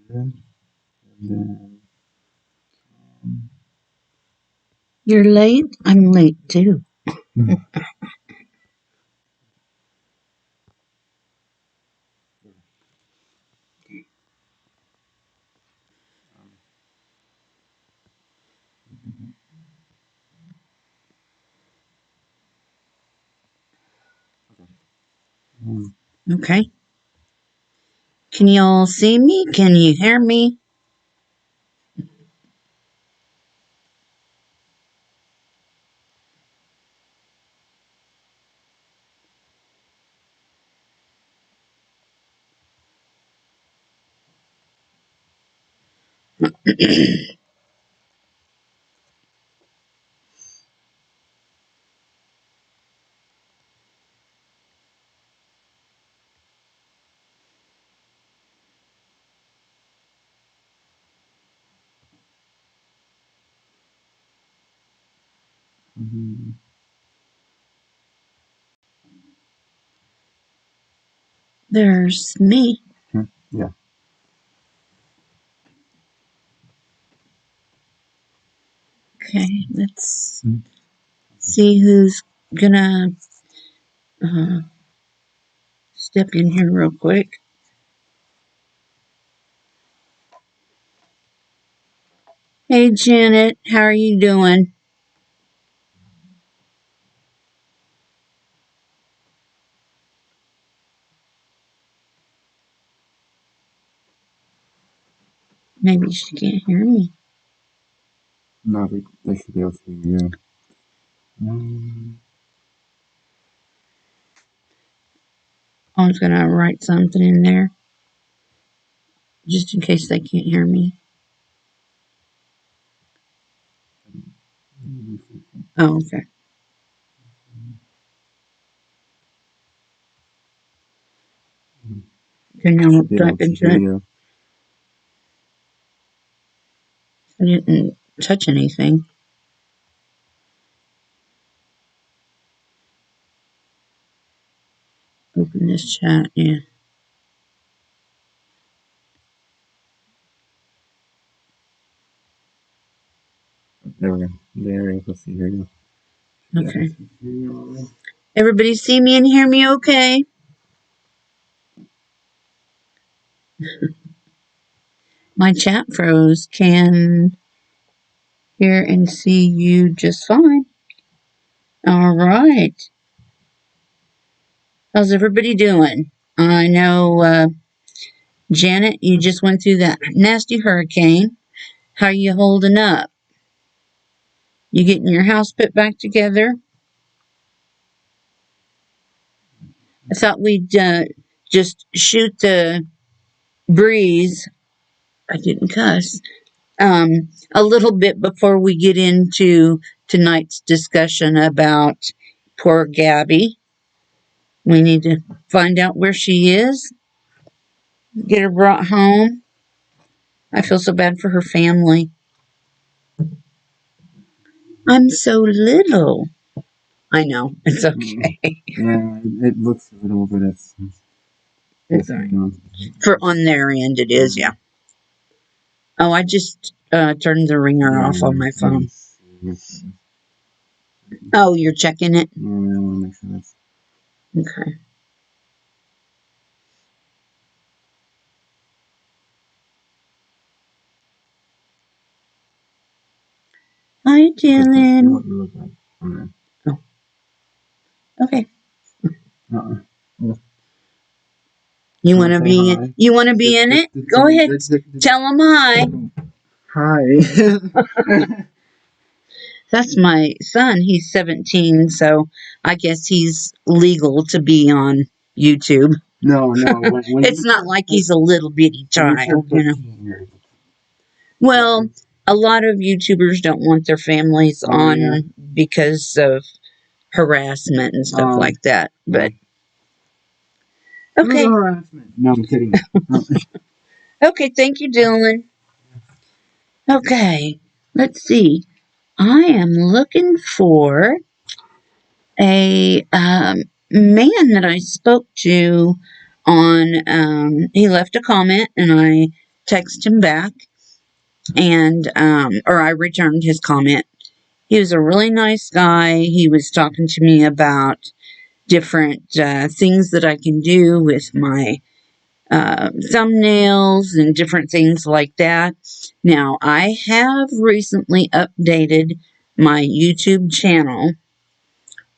And then, You're late? I'm late too. Okay. Can you all see me? Can you hear me? There's me. yeah. Okay, let's see who's gonna uh, step in here real quick. Hey, Janet, how are you doing? Maybe she can't hear me. No, they should be able to hear you. I was gonna write something in there just in case they can't hear me. Oh, okay. Can you Be type able to into hear it? you. I didn't touch anything. Open this chat, yeah. There we go. They're able to hear you. Okay. Everybody see me and hear me okay? My chat froze. Can hear and see you just fine. All right. How's everybody doing? I know, Janet, you just went through that nasty hurricane. How are you holding up? You getting your house put back together? I thought we'd just shoot the breeze. I didn't cuss. A little bit before we get into tonight's discussion about poor Gabby. We need to find out where she is, get her brought home. I feel so bad for her family. I'm so little. I know. It's okay. Yeah, it looks a little bit as. It's all right. For on their end, it is, yeah. Oh, I just turned the ringer off on my phone. Oh, you're checking it? Yeah, I want to make sure that's. Okay. Hi, Dylan. What you look like. Oh. Okay. You want to be? Hi? You want to be in it? Go ahead. Tell them hi. Hi. That's my son. He's 17, so I guess he's legal to be on YouTube. No. When It's not like he's a little bitty child, you know. Years. Well, a lot of YouTubers don't want their families on yeah. because of harassment and stuff like that. But okay. Harassment. No, I'm kidding. Okay, thank you, Dylan. Okay, let's see. I am looking for a man that I spoke to on. He left a comment, and I text him back, and or I returned his comment. He was a really nice guy. He was talking to me about different things that I can do with my thumbnails and different things like that. Now, I have recently updated my YouTube channel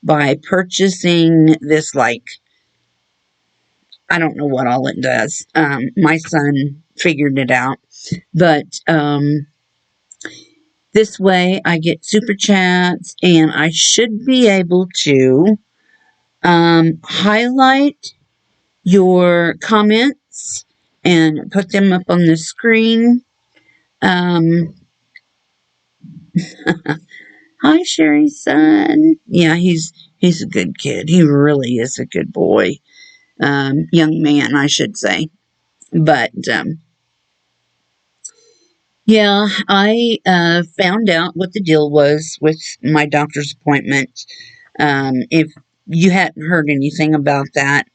by purchasing this, like, I don't know what all it does. My son figured it out. But this way I get super chats, and I should be able to highlight your comments and put them up on the screen. Hi, Sherry's son. Yeah, he's a good kid. He really is a good boy. Young man, I should say. But yeah, I found out what the deal was with my doctor's appointment. If you hadn't heard anything about that,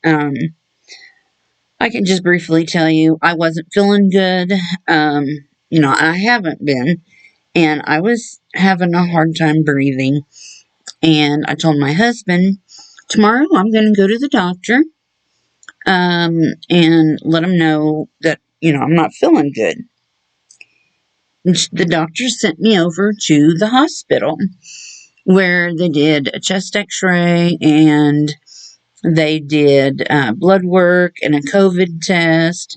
I can just briefly tell you I wasn't feeling good. I haven't been, and I was having a hard time breathing. And I told my husband, tomorrow I'm going to go to the doctor and let him know that, I'm not feeling good. And the doctor sent me over to the hospital where they did a chest x-ray and they did blood work and a COVID test.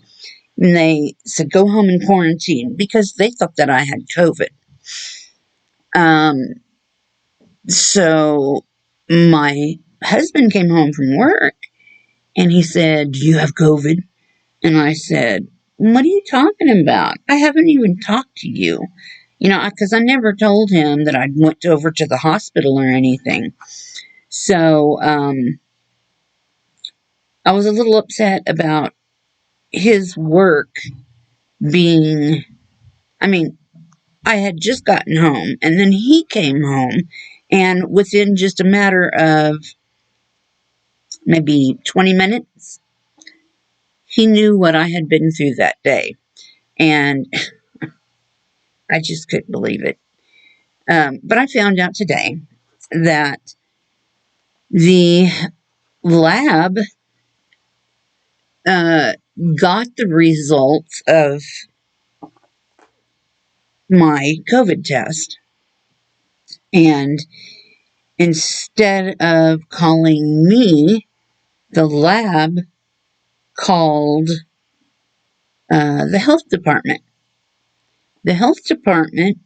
And they said, go home and quarantine because they thought that I had COVID. So my husband came home from work and he said, do you have COVID? And I said, what are you talking about? I haven't even talked to you. Because I never told him that I went over to the hospital or anything. So I was a little upset about his work being, I had just gotten home and then he came home, and within just a matter of maybe 20 minutes, he knew what I had been through that day. And I just couldn't believe it. But I found out today that the lab got the results of my COVID test. And instead of calling me, the lab called the health department. The health department,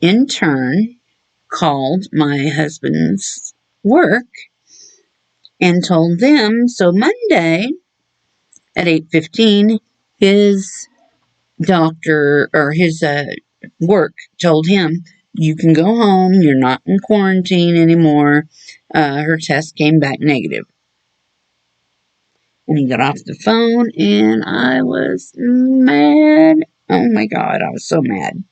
in turn, called my husband's work and told them. So Monday at 8:15, his doctor or his work told him, you can go home. You're not in quarantine anymore. Her test came back negative. And he got off the phone, and I was mad. Oh my God, I was so mad.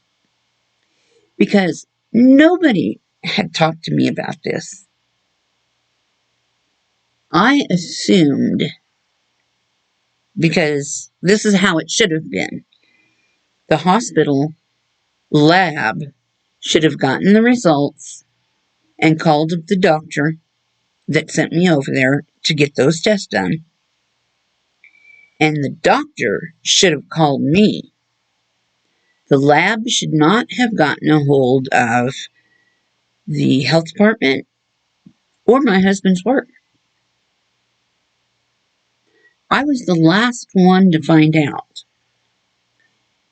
Because nobody had talked to me about this. I assumed, because this is how it should have been, the hospital lab should have gotten the results and called up the doctor that sent me over there to get those tests done. And the doctor should have called me. The lab should not have gotten a hold of the health department or my husband's work. I was the last one to find out.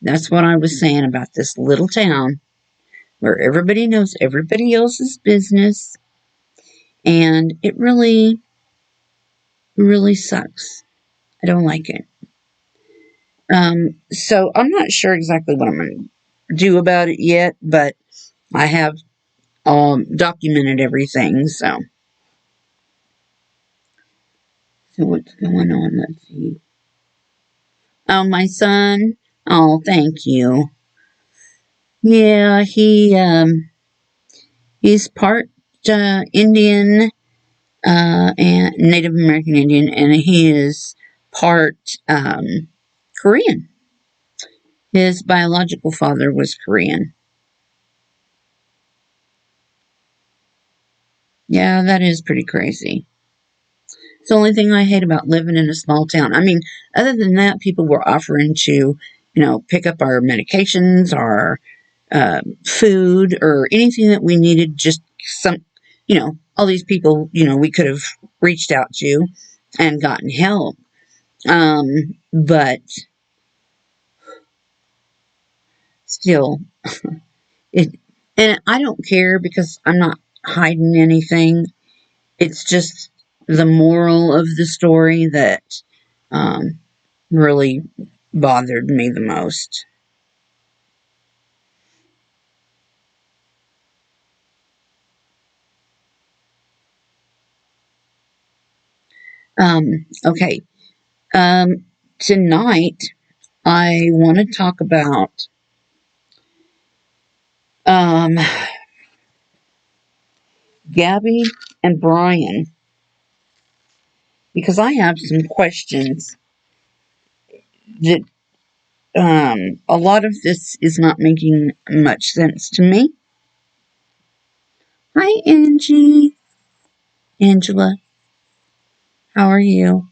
That's what I was saying about this little town where everybody knows everybody else's business. And it really, really sucks. I don't like it. So I'm not sure exactly what I'm going to do about it yet, but I have documented everything. So what's going on? Let's see. Oh, my son. Oh, thank you. Yeah, he's part Indian and Native American Indian, and he is part Korean. His biological father was Korean. Yeah, that is pretty crazy. It's the only thing I hate about living in a small town. I mean, other than that, people were offering to, pick up our medications, our food, or anything that we needed. Just all these people, we could have reached out to and gotten help. But still, it, and I don't care because I'm not hiding anything. It's just the moral of the story that um, really bothered me the most. Okay. Tonight, I want to talk about um, Gabby and Brian because I have some questions that a lot of this is not making much sense to me. Hi, Angie. Angela, how are you?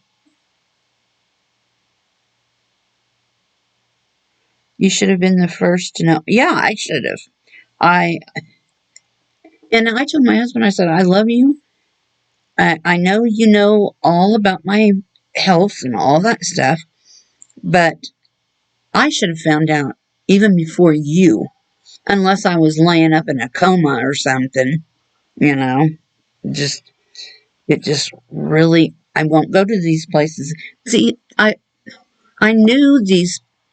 You should have been the first to know. Yeah, I should have. I and I told my husband, I said, I love you. I know you know all about my health and all that stuff, but I should have found out even before you, unless I was laying up in a coma or something, you know. Just it just really I won't go to these places. See, I knew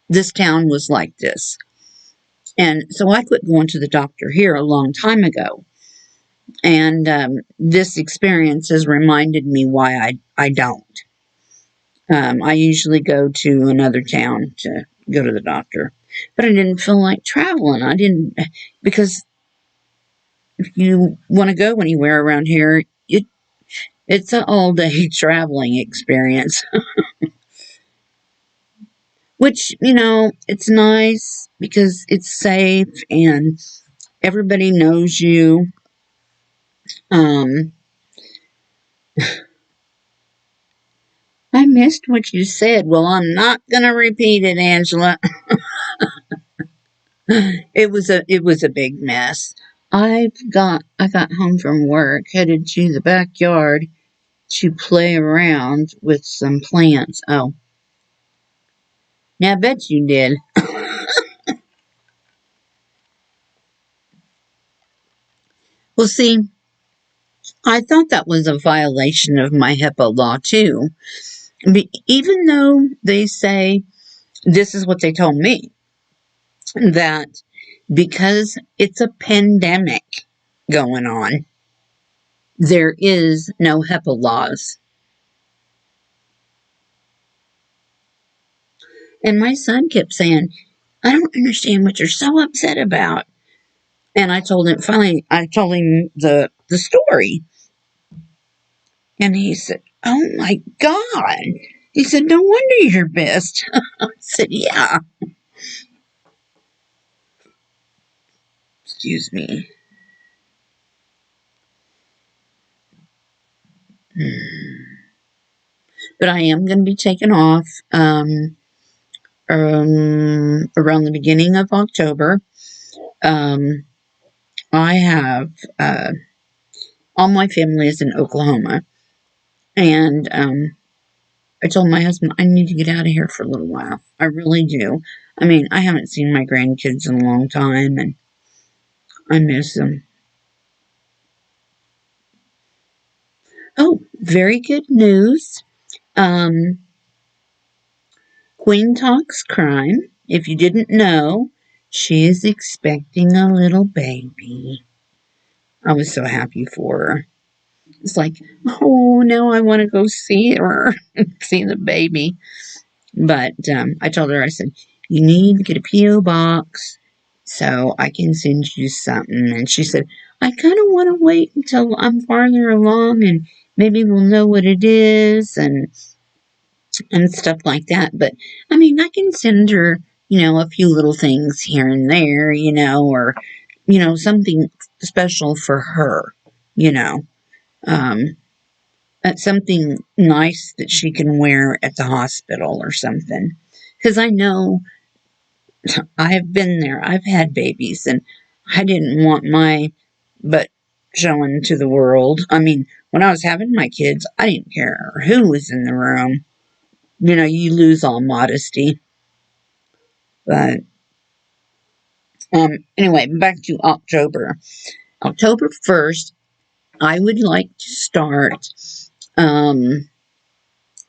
this town was like this. And so I quit going to the doctor here a long time ago. And this experience has reminded me why I don't. I usually go to another town to go to the doctor. But I didn't feel like traveling. I didn't, because if you want to go anywhere around here, it's an all day traveling experience, which, it's nice because it's safe and everybody knows you. Um, I missed what you said. Well, I'm not going to repeat it, Angela. It was a big mess. I got home from work, headed to the backyard to play around with some plants. Oh, now I bet you did. Well, see, I thought that was a violation of my HIPAA law too. Even though they say this is what they told me that because it's a pandemic going on, there is no HIPAA laws. And my son kept saying, I don't understand what you're so upset about. And I told him the story. And he said, oh my God. He said, no wonder you're pissed. I said, yeah. Excuse me. But I am going to be taken off around the beginning of October. Um, I have all my family is in Oklahoma. And I told my husband, I need to get out of here for a little while. I really do. I mean, I haven't seen my grandkids in a long time, and I miss them. Oh, very good news. Um, Queen Talks Crime. If you didn't know, she is expecting a little baby. I was so happy for her. It's like, oh, now I want to go see her, see the baby. But I told her, I said, you need to get a P.O. box so I can send you something. And she said, I kind of want to wait until I'm farther along and maybe we'll know what it is and stuff like that. But I mean, I can send her a few little things here and there, or, something special for her, you know, um, something nice that she can wear at the hospital or something. Because I know I've been there, I've had babies, and I didn't want my butt showing to the world. I mean, when I was having my kids, I didn't care who was in the room. You lose all modesty. But anyway, back to October. October 1st, I would like to start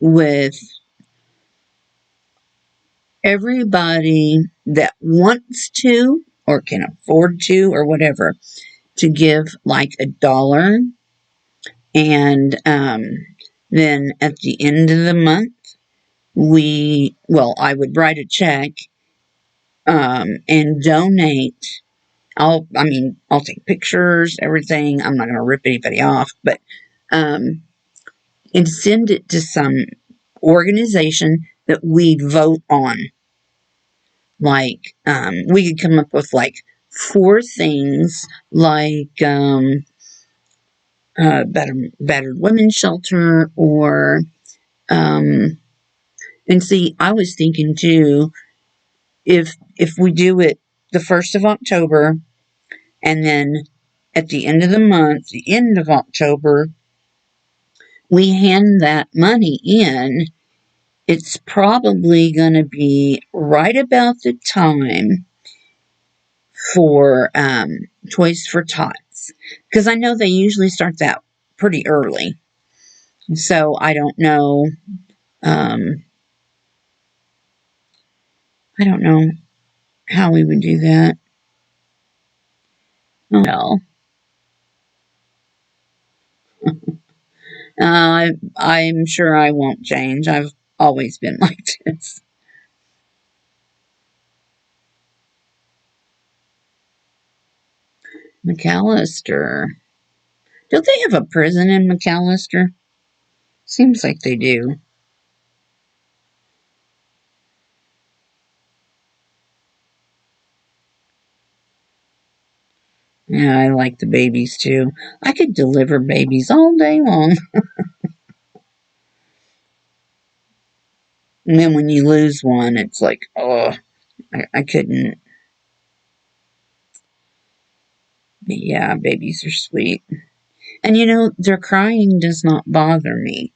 with everybody that wants to or can afford to or whatever to give like $1. And then at the end of the month, I would write a check and donate. I'll take pictures, everything. I'm not going to rip anybody off, but um, and send it to some organization that we vote on. Like, we could come up with like 4 things, like battered women's shelter, or and see, I was thinking too, if we do it the 1st of October, and then at the end of the month, the end of October, we hand that money in, it's probably going to be right about the time for Toys for Tots. Because I know they usually start that pretty early. So I don't know. Um, I don't know how we would do that. Oh, well. I'm sure I won't change. I've always been like this. McAllister. Don't they have a prison in McAllister? Seems like they do. Yeah, I like the babies too. I could deliver babies all day long. And then when you lose one, it's like, oh, I couldn't. But yeah, babies are sweet. And their crying does not bother me.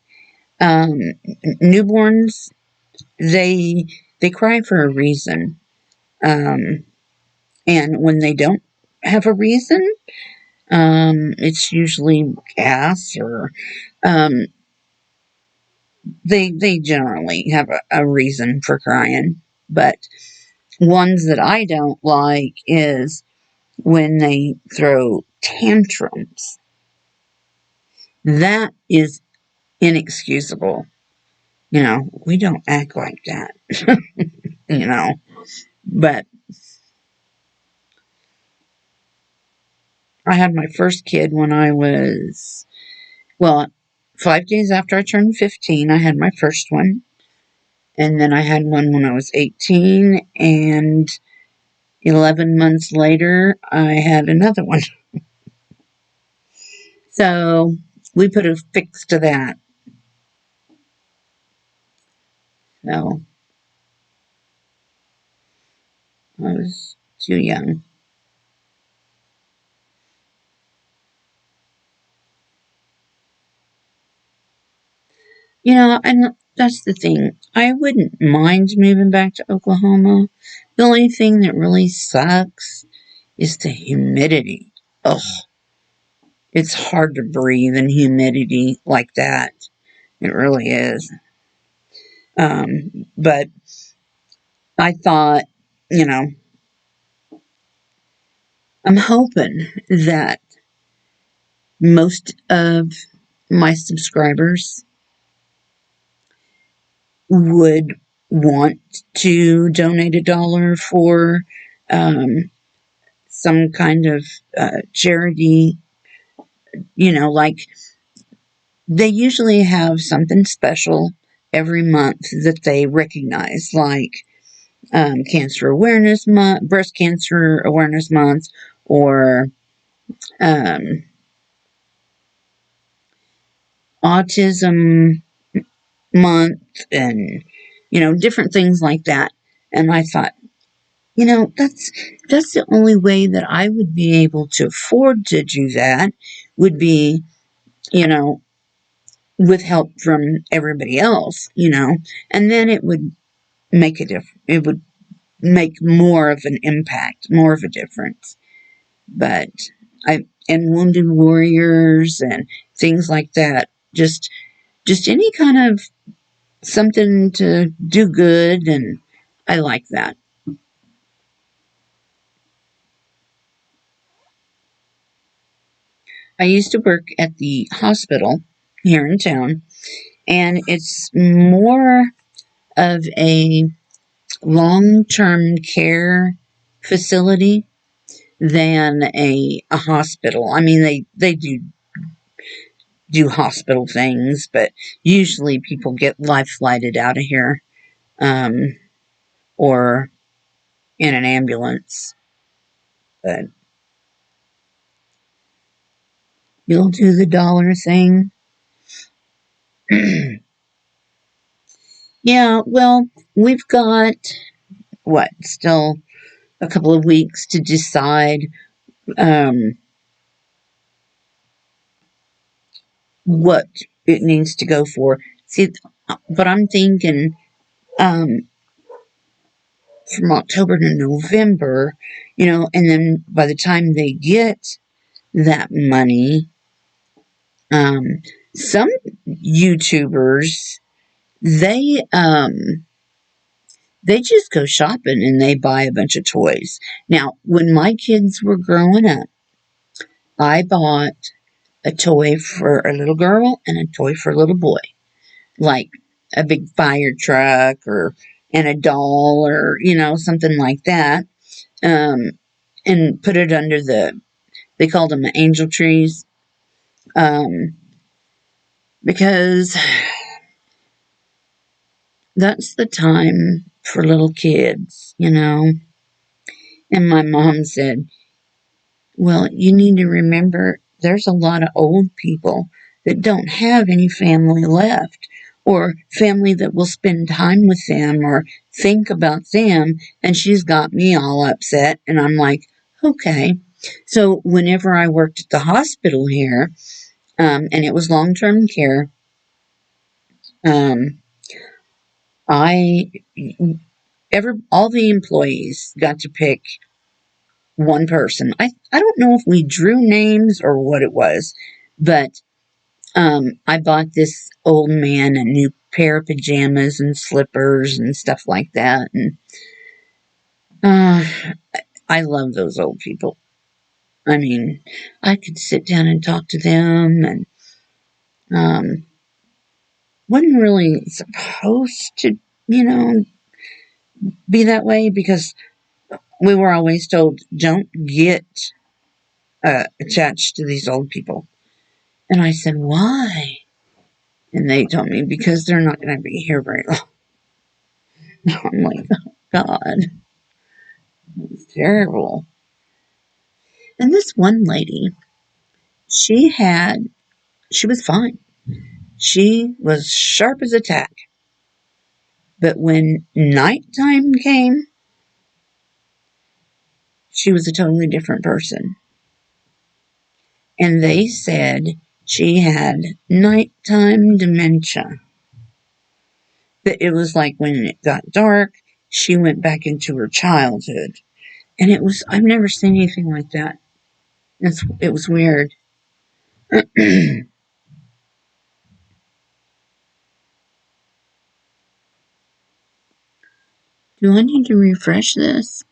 Um, Newborns, they cry for a reason. Um, and when they don't have a reason, it's usually gas or um, they generally have a reason for crying. But ones that I don't like is when they throw tantrums. That is inexcusable. We don't act like that, you know. But I had my first kid when I was, well, 5 days after I turned 15, I had my first one. And then I had one when I was 18, and 11 months later, I had another one. So we put a fix to that. So I was too young. And that's the thing. I wouldn't mind moving back to Oklahoma. The only thing that really sucks is the humidity. Ugh, it's hard to breathe in humidity like that. It really is. But I thought, you know, I'm hoping that most of my subscribers would want to donate $1 for um, some kind of charity. Like they usually have something special every month that they recognize, like Cancer Awareness Month, Breast Cancer Awareness Month, or um, Autism Month, and different things like that. And I thought, that's the only way that I would be able to afford to do that, would be, you know, with help from everybody else, and then it would make a difference. It would make more of an impact, more of a difference. But and Wounded Warriors and things like that, just any kind of something to do good, and I like that. I used to work at the hospital here in town, and it's more of a long term care facility than a hospital. I mean, they do hospital things, but usually people get life flighted out of here, um, or in an ambulance. But you'll do the dollar thing. Yeah, well, we've got what, still a couple of weeks to decide um, what it needs to go for. See, but I'm thinking um, from October to November, and then by the time they get that money, um, some YouTubers, they they just go shopping and they buy a bunch of toys. Now, when my kids were growing up, I bought a toy for a little girl and a toy for a little boy, like a big fire truck or and a doll, or something like that, um, and put it under they called them the angel trees, um, because that's the time for little kids. And my mom said, well, you need to remember there's a lot of old people that don't have any family left, or family that will spend time with them or think about them. And she's got me all upset. And I'm like, okay. So whenever I worked at the hospital here, and it was long term care, um, I all the employees got to pick one person. I don't know if we drew names or what it was, but I bought this old man a new pair of pajamas and slippers and stuff like that. And uh, I love those old people. I mean, I could sit down and talk to them, and um, wasn't really supposed to, you know, be that way, because we were always told, don't get attached to these old people. And I said, why? And they told me, because they're not going to be here very long. I'm like, oh, God, it's terrible. And this one lady, she had, she was fine. She was sharp as a tack. But when nighttime came, she was a totally different person. And they said she had nighttime dementia. That it was like when it got dark, she went back into her childhood. And I've never seen anything like that. It was weird. Do I need to refresh this?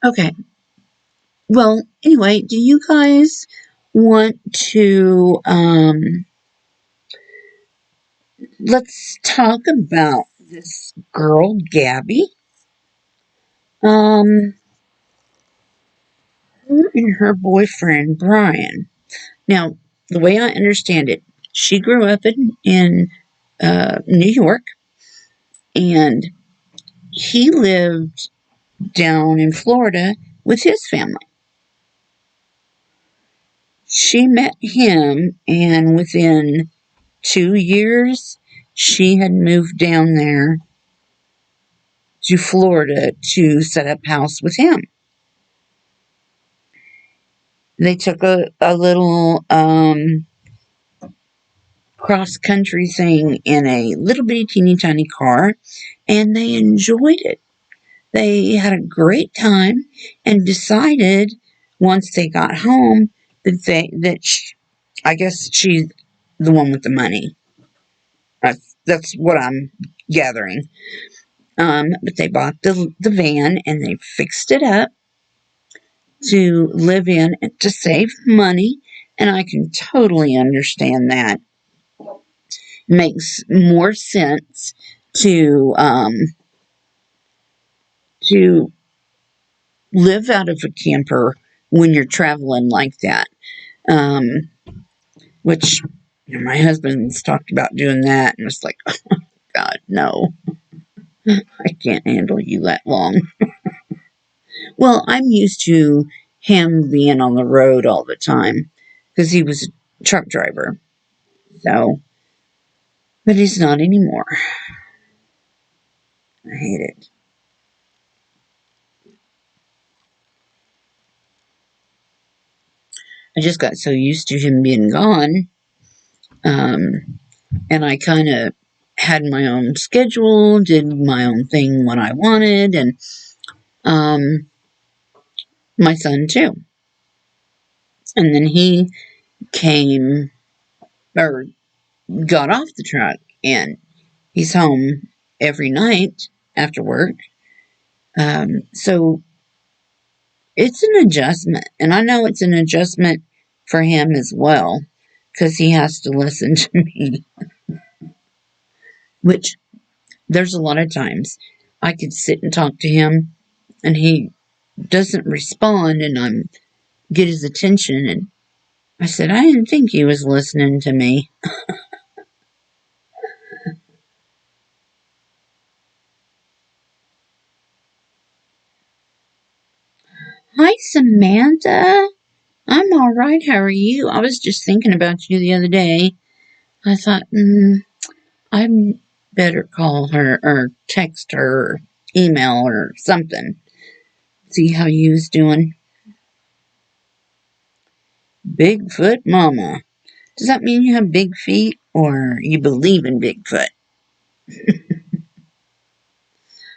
Okay. Well, anyway, do you guys want to let's talk about this girl, Gabby. Um her and her boyfriend, Brian. Now, the way I understand it, She grew up in New York, and he lived down in Florida with his family. She met him, and within 2 years, she had moved down there to Florida to set up house with him. They took a little cross country thing in a little bitty teeny tiny car, and they enjoyed it. They had a great time and decided once they got home I guess she's the one with the money. That's what I'm gathering. But they bought the van and they fixed it up to live in to save money, and I can totally understand that. Makes more sense to live out of a camper when you're traveling like that. Um, which my husband's talked about doing that, and it's like, oh, God, no, I can't handle you that long. Well, I'm used to him being on the road all the time because he was a truck driver. So, but he's not anymore. I hate it. I just got so used to him being gone. And I kind of had my own schedule, did my own thing when I wanted, and um, my son too. And then he came or got off the truck, and he's home every night after work. So it's an adjustment, and I know it's an adjustment for him as well because he has to listen to me, which there's a lot of times I could sit and talk to him and he doesn't respond, and I'm get his attention, and I said, I didn't think he was listening to me. Hi, Samantha. I'm all right. How are you? I was just thinking about you the other day. I thought, I better call her or text her or email or something. See how you's doing. Bigfoot Mama. Does that mean you have big feet or you believe in Bigfoot?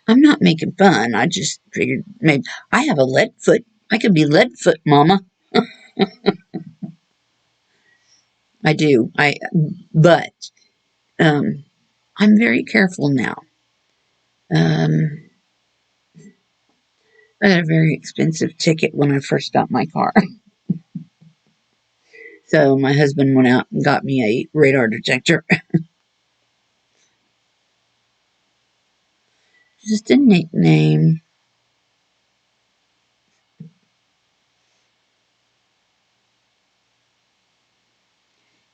I'm not making fun. I just figured maybe I have a lead foot. I could be Leadfoot Mama. I do. But I'm very careful now. Um, I got a very expensive ticket when I first got my car. So my husband went out and got me a radar detector. Just a nickname.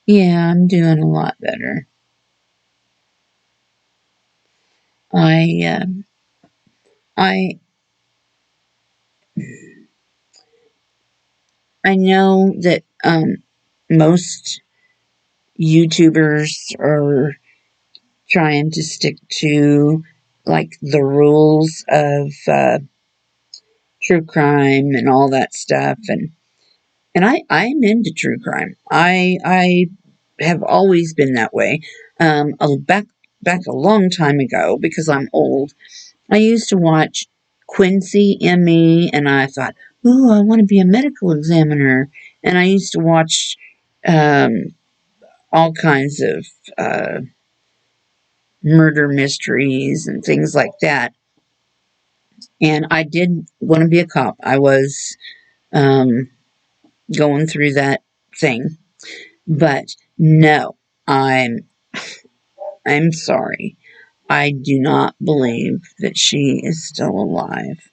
Yeah, I'm doing a lot better. I uh, I I know that most YouTubers are trying to stick to like the rules of true crime and all that stuff, and I'm into true crime. I have always been that way. Back a long time ago, because I'm old, I used to watch Quincy Emmy, and I thought, ooh, I want to be a medical examiner. And I used to watch um, all kinds of murder mysteries and things like that. And I did want to be a cop. I was um, going through that thing, but no, I'm sorry. I do not believe that she is still alive.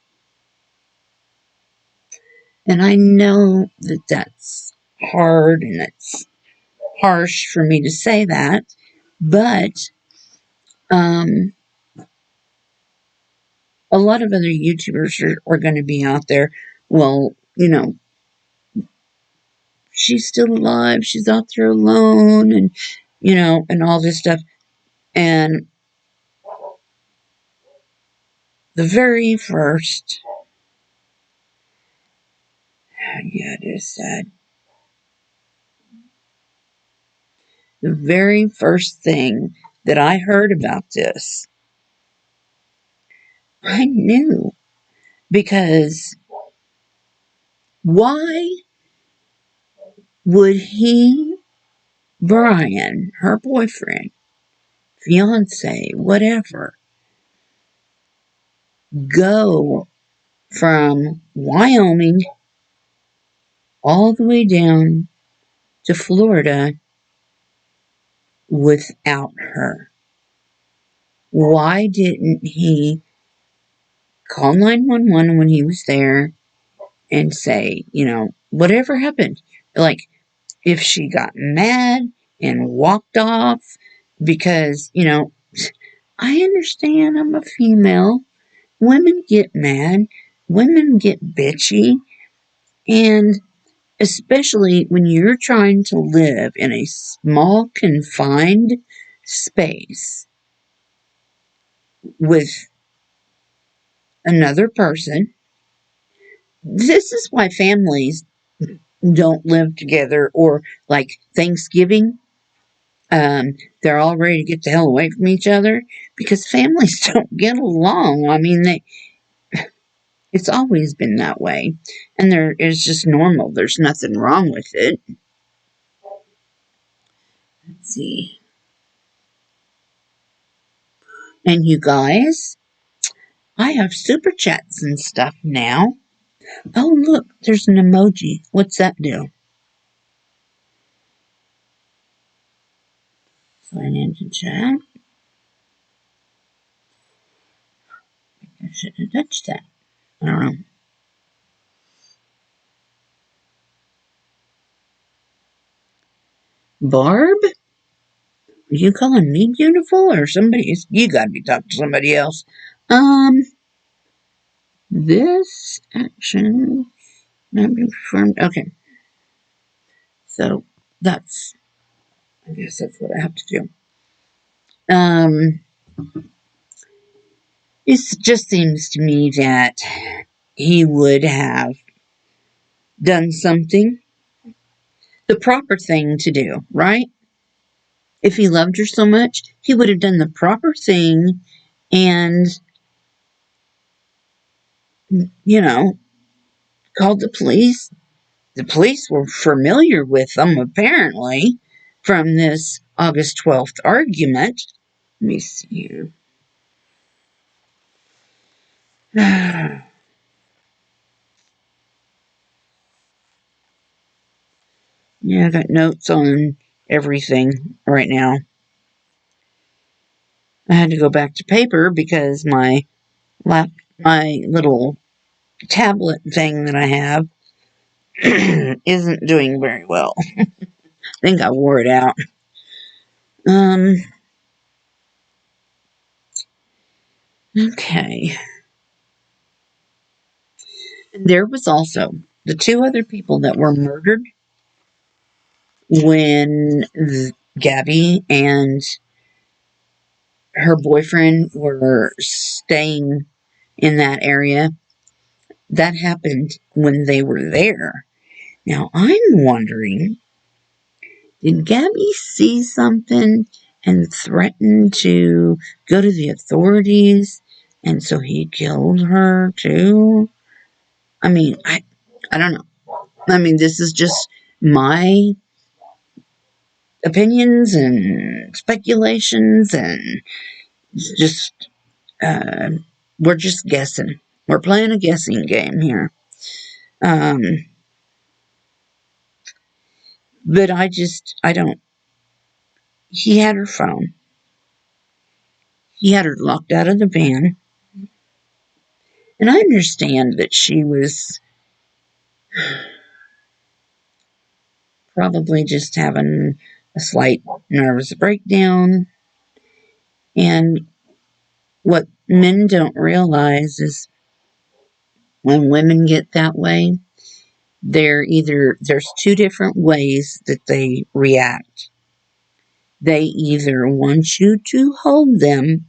And I know that that's hard and it's harsh for me to say that, but um, a lot of other YouTubers are going to be out there. Well, she's still alive. She's out there alone, and and all this stuff. And the very first, yeah, it is sad. The very first thing that I heard about this, I knew because why would he, Brian, her boyfriend, fiance, whatever, go from Wyoming all the way down to Florida without her? Why didn't he call 911 when he was there and say, whatever happened? Like, if she got mad and walked off, because, I understand I'm a female. Women get mad, women get bitchy, and especially when you're trying to live in a small, confined space with another person. This is why families don't live together, or like Thanksgiving, they're all ready to get the hell away from each other because families don't get along. I mean, it's always been that way, and it's just normal. There's nothing wrong with it. Let's see. And you guys, I have super chats and stuff now. Oh, look, there's an emoji. What's that do? Sign into chat. I should have touched that. I don't know. Barb? Are you calling me beautiful or somebody? You gotta be talking to somebody else. This action not being performed. Okay. So I guess that's what I have to do. It just seems to me that he would have done something, the proper thing to do, right? If he loved her so much, he would have done the proper thing and, called the police. The police were familiar with them, apparently, from this August 12th argument. Let me see here. Yeah, I got notes on everything right now. I had to go back to paper because my little tablet thing that I have isn't doing very well. I think I wore it out. Um, okay. And there was also the two other people that were murdered when Gabby and her boyfriend were staying in that area. That happened when they were there. Now I'm wondering, did Gabby see something and threaten to go to the authorities, and so he killed her too? I mean, I don't know. I mean, this is just my opinions and speculations, and just uh, we're just guessing. We're playing a guessing game here. Um, but I don't. He had her phone. He had her locked out of the van. And I understand that she was probably just having a slight nervous breakdown. And what men don't realize is when women get that way, there's two different ways that they react. They either want you to hold them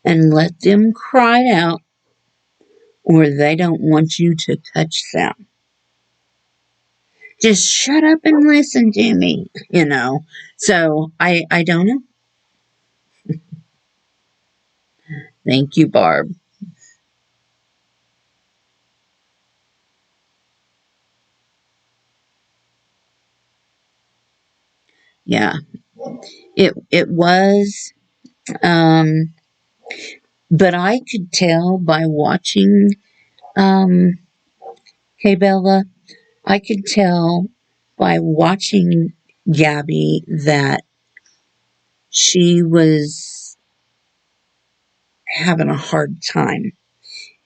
and let them cry out, or they don't want you to touch them. Just shut up and listen to me, you know. So I don't know. Thank you, Barb. Yeah, it was. Um, but I could tell by watching um, Hey Bella, I could tell by watching Gabby that she was having a hard time.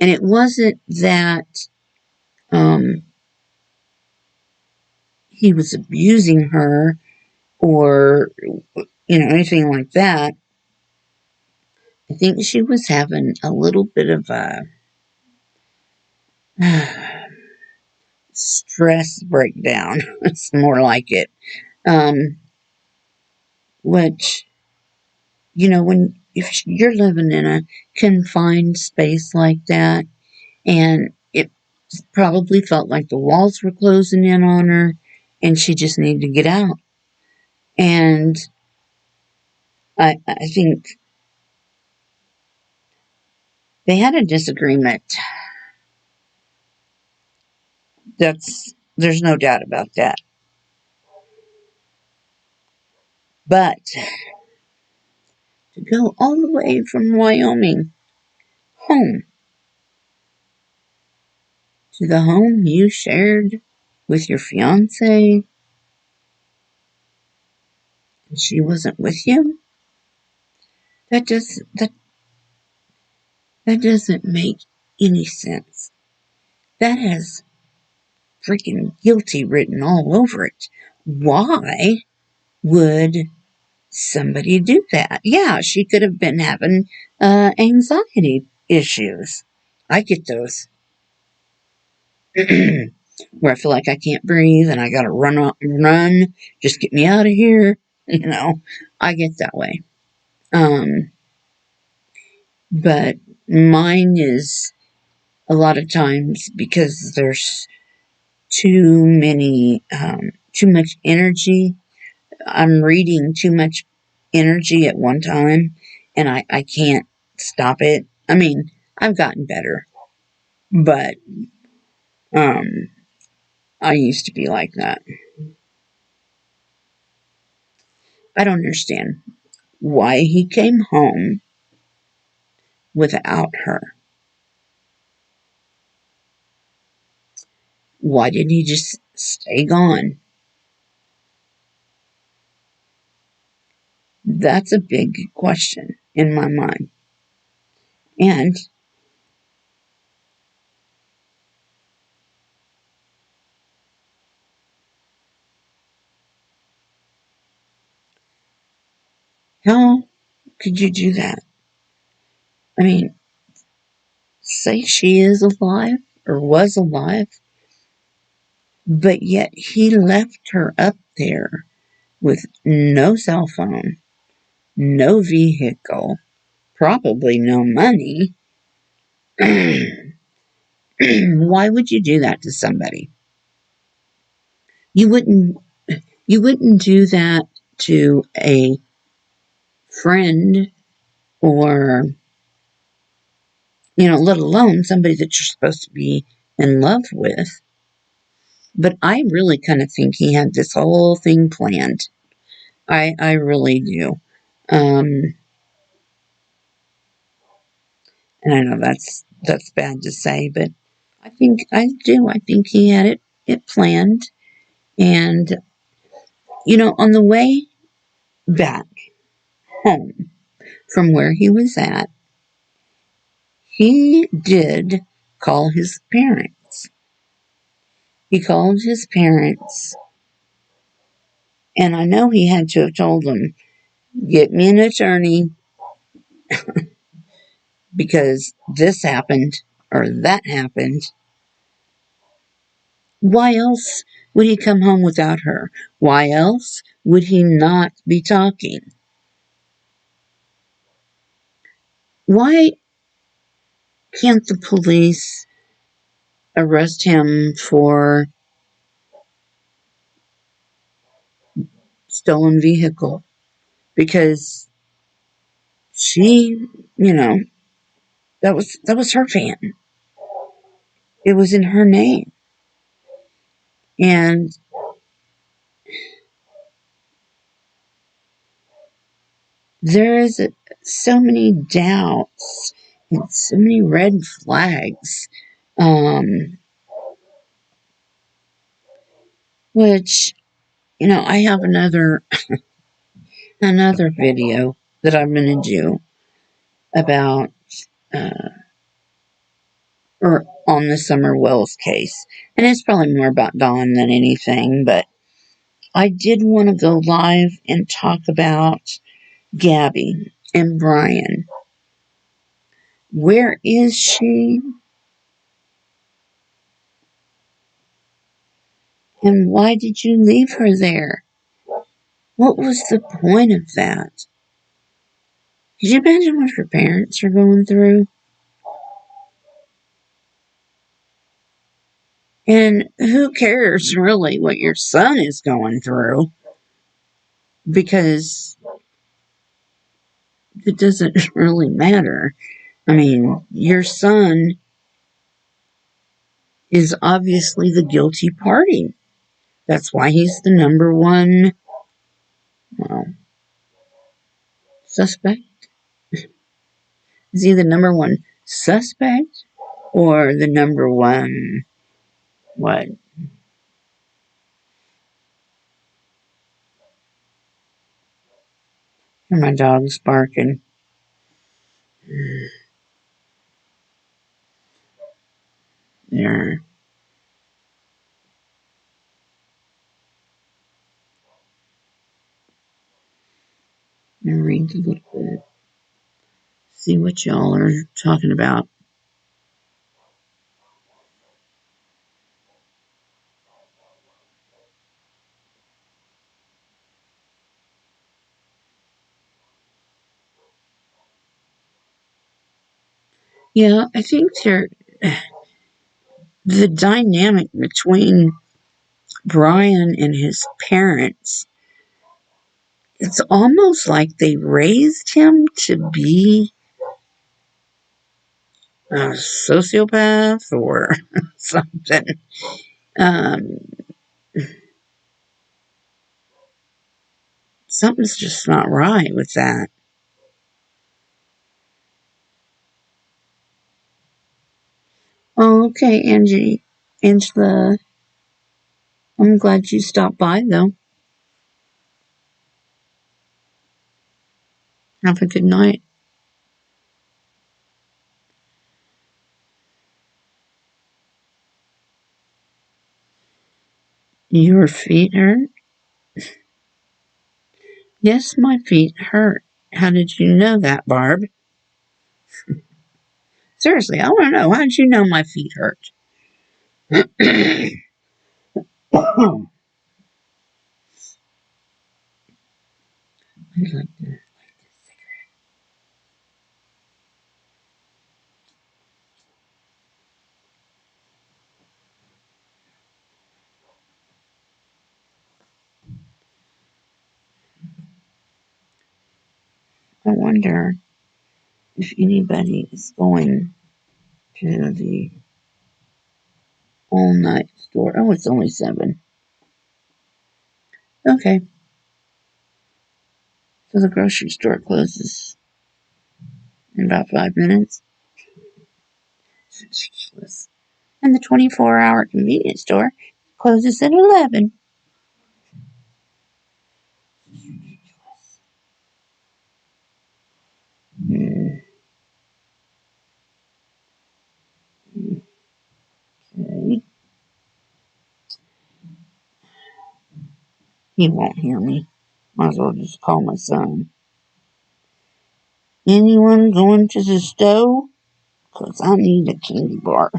And it wasn't that um, he was abusing her or, anything like that. I think she was having a little bit of a stress breakdown. It's more like it. Um, which, when if you're living in a confined space like that, and it probably felt like the walls were closing in on her, and she just needed to get out. And I think they had a disagreement. There's no doubt about that. But to go all the way from Wyoming home to the home you shared with your fiance, and she wasn't with you, that just that doesn't make any sense. That has freaking guilty written all over it. Why would somebody do that? Yeah, she could have been having anxiety issues. I get those. Where I feel like I can't breathe and I gotta run, just get me out of here. I get that way. Um, but mine is a lot of times because there's too much energy. I'm reading too much energy at one time and I can't stop it. I mean, I've gotten better, but um, I used to be like that. I don't understand why he came home without her. Why didn't he just stay gone? That's a big question in my mind. And how could you do that? I mean, say she is alive or was alive, but yet he left her up there with no cell phone, no vehicle, probably no money. Why would you do that to somebody? You wouldn't you wouldn't do that to a friend or let alone somebody that you're supposed to be in love with. But I really kind of think he had this whole thing planned. I really do. Um, and I know that's bad to say, but I think I do. I think he had it planned. And on the way back home from where he was at, he did call his parents. He called his parents And I know he had to have told them, get me an attorney because this happened or that happened. Why else would he come home without her? Why else would he not be talking? Why can't the police arrest him for stolen vehicle? Because she, you know, that was her van. It was in her name. And there is so many doubts and so many red flags, um, which I have another video that I'm going to do about uh, or on the Summer Wells case, and it's probably more about Dawn than anything. But I did want to go live and talk about Gabby and Brian. Where is she? And why did you leave her there? What was the point of that? Could you imagine what her parents are going through? And who cares really what your son is going through? Because it doesn't really matter. I mean, your son is obviously the guilty party. That's why he's the number one, well, suspect. Is he the number one suspect or the number one, what? My dog's barking. There. Let me read a little bit. See what y'all are talking about. Yeah, I think the dynamic between Brian and his parents, it's almost like they raised him to be a sociopath or something. Um, Something's just not right with that. Oh, okay, Angela, I'm glad you stopped by though. Have a good night. Your feet hurt? Yes, my feet hurt. How did you know that, Barb? Seriously, I want to know. How did you know my feet hurt? I'd like to. I wonder if anybody is going to the all night store. Oh, it's only 7. Okay, so the grocery store closes in about 5 minutes. It's ridiculous. And the 24-hour convenience store closes at 11. Hmm, okay. He won't hear me. Might as well just call my son. Anyone going to the stove? Because I need a candy bar.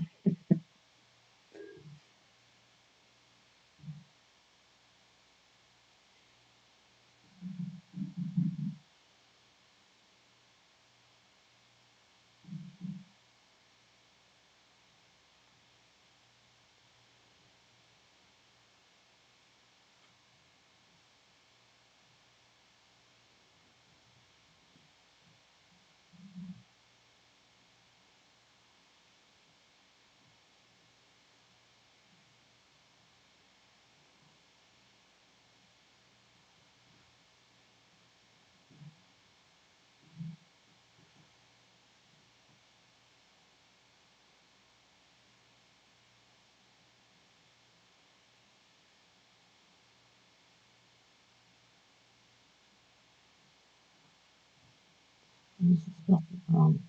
This is spelled wrong.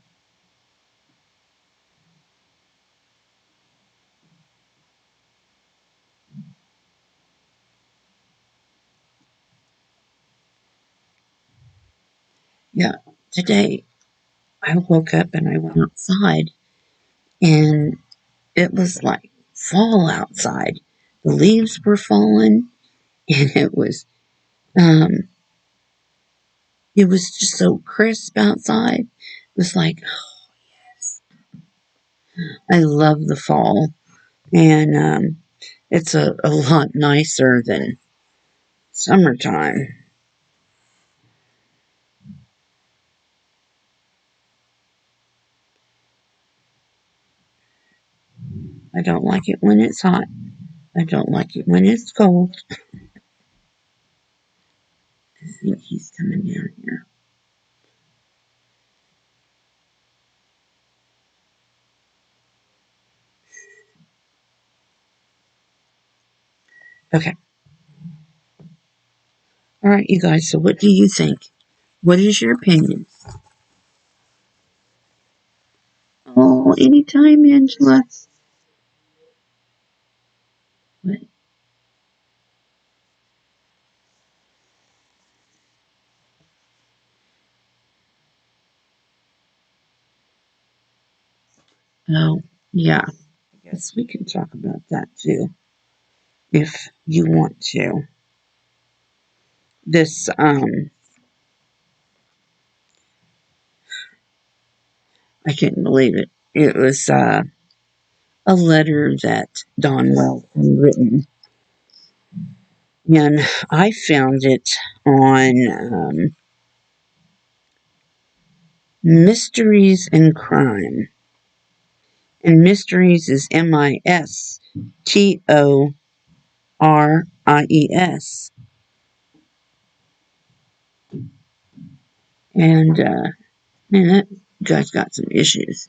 Yeah, today I woke up and I went outside and it was like fall outside. The leaves were falling and um it was just so crisp outside. It was like I love the fall and it's a lot nicer than summertime. I don't like it when it's hot. I don't like it when it's cold. I think he's coming down here. Okay. All right, you guys. So what do you think? What is your opinion? Oh, anytime, Angela. What? Oh, yeah. I guess we can talk about that too, if you want to. This, I couldn't believe it. It was a letter that Don Wells had written, and I found it on Mysteries and Crime. And Mysteries is Mystories. And, man, that guy's got some issues.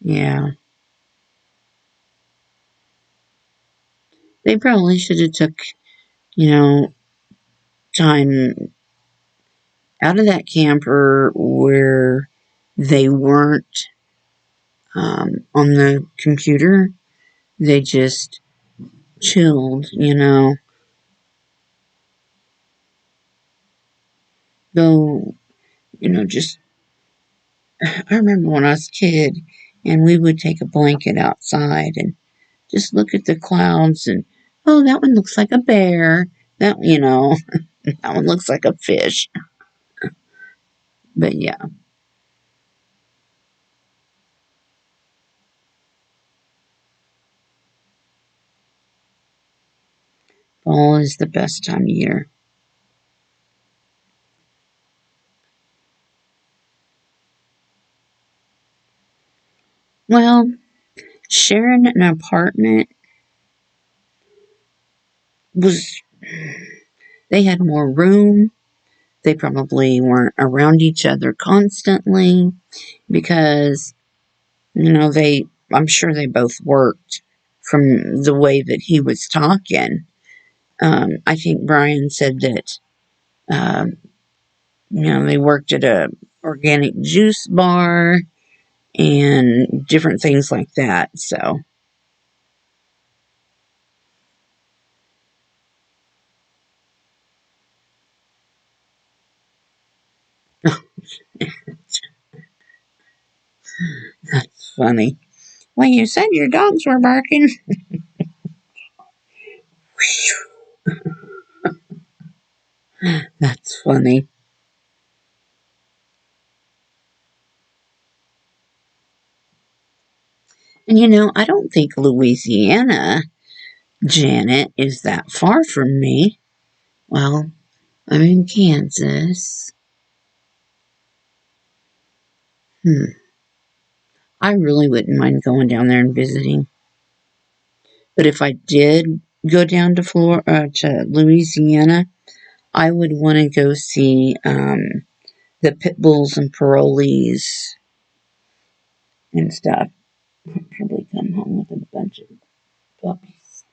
Yeah. They probably should have took, you know, time out of that camper where they weren't on the computer. They just chilled, Go, just, I remember when I was a kid and we would take a blanket outside and just look at the clouds and, oh, that one looks like a bear. That one looks like a fish. But yeah, fall is the best time of year. Well, sharing an apartment was, they had more room. They probably weren't around each other constantly because I'm sure they both worked from the way that he was talking. I think Brian said that, um, they worked at a organic juice bar and different things like that. So, that's funny. Well, you said your dogs were barking. That's funny. And I don't think Louisiana, Janet, is that far from me. Well, I'm in Kansas. Hmm. I really wouldn't mind going down there and visiting. But if I did go down to to Louisiana, I would want to go see the pit bulls and parolees and stuff. I'd probably come home with a bunch of puppies.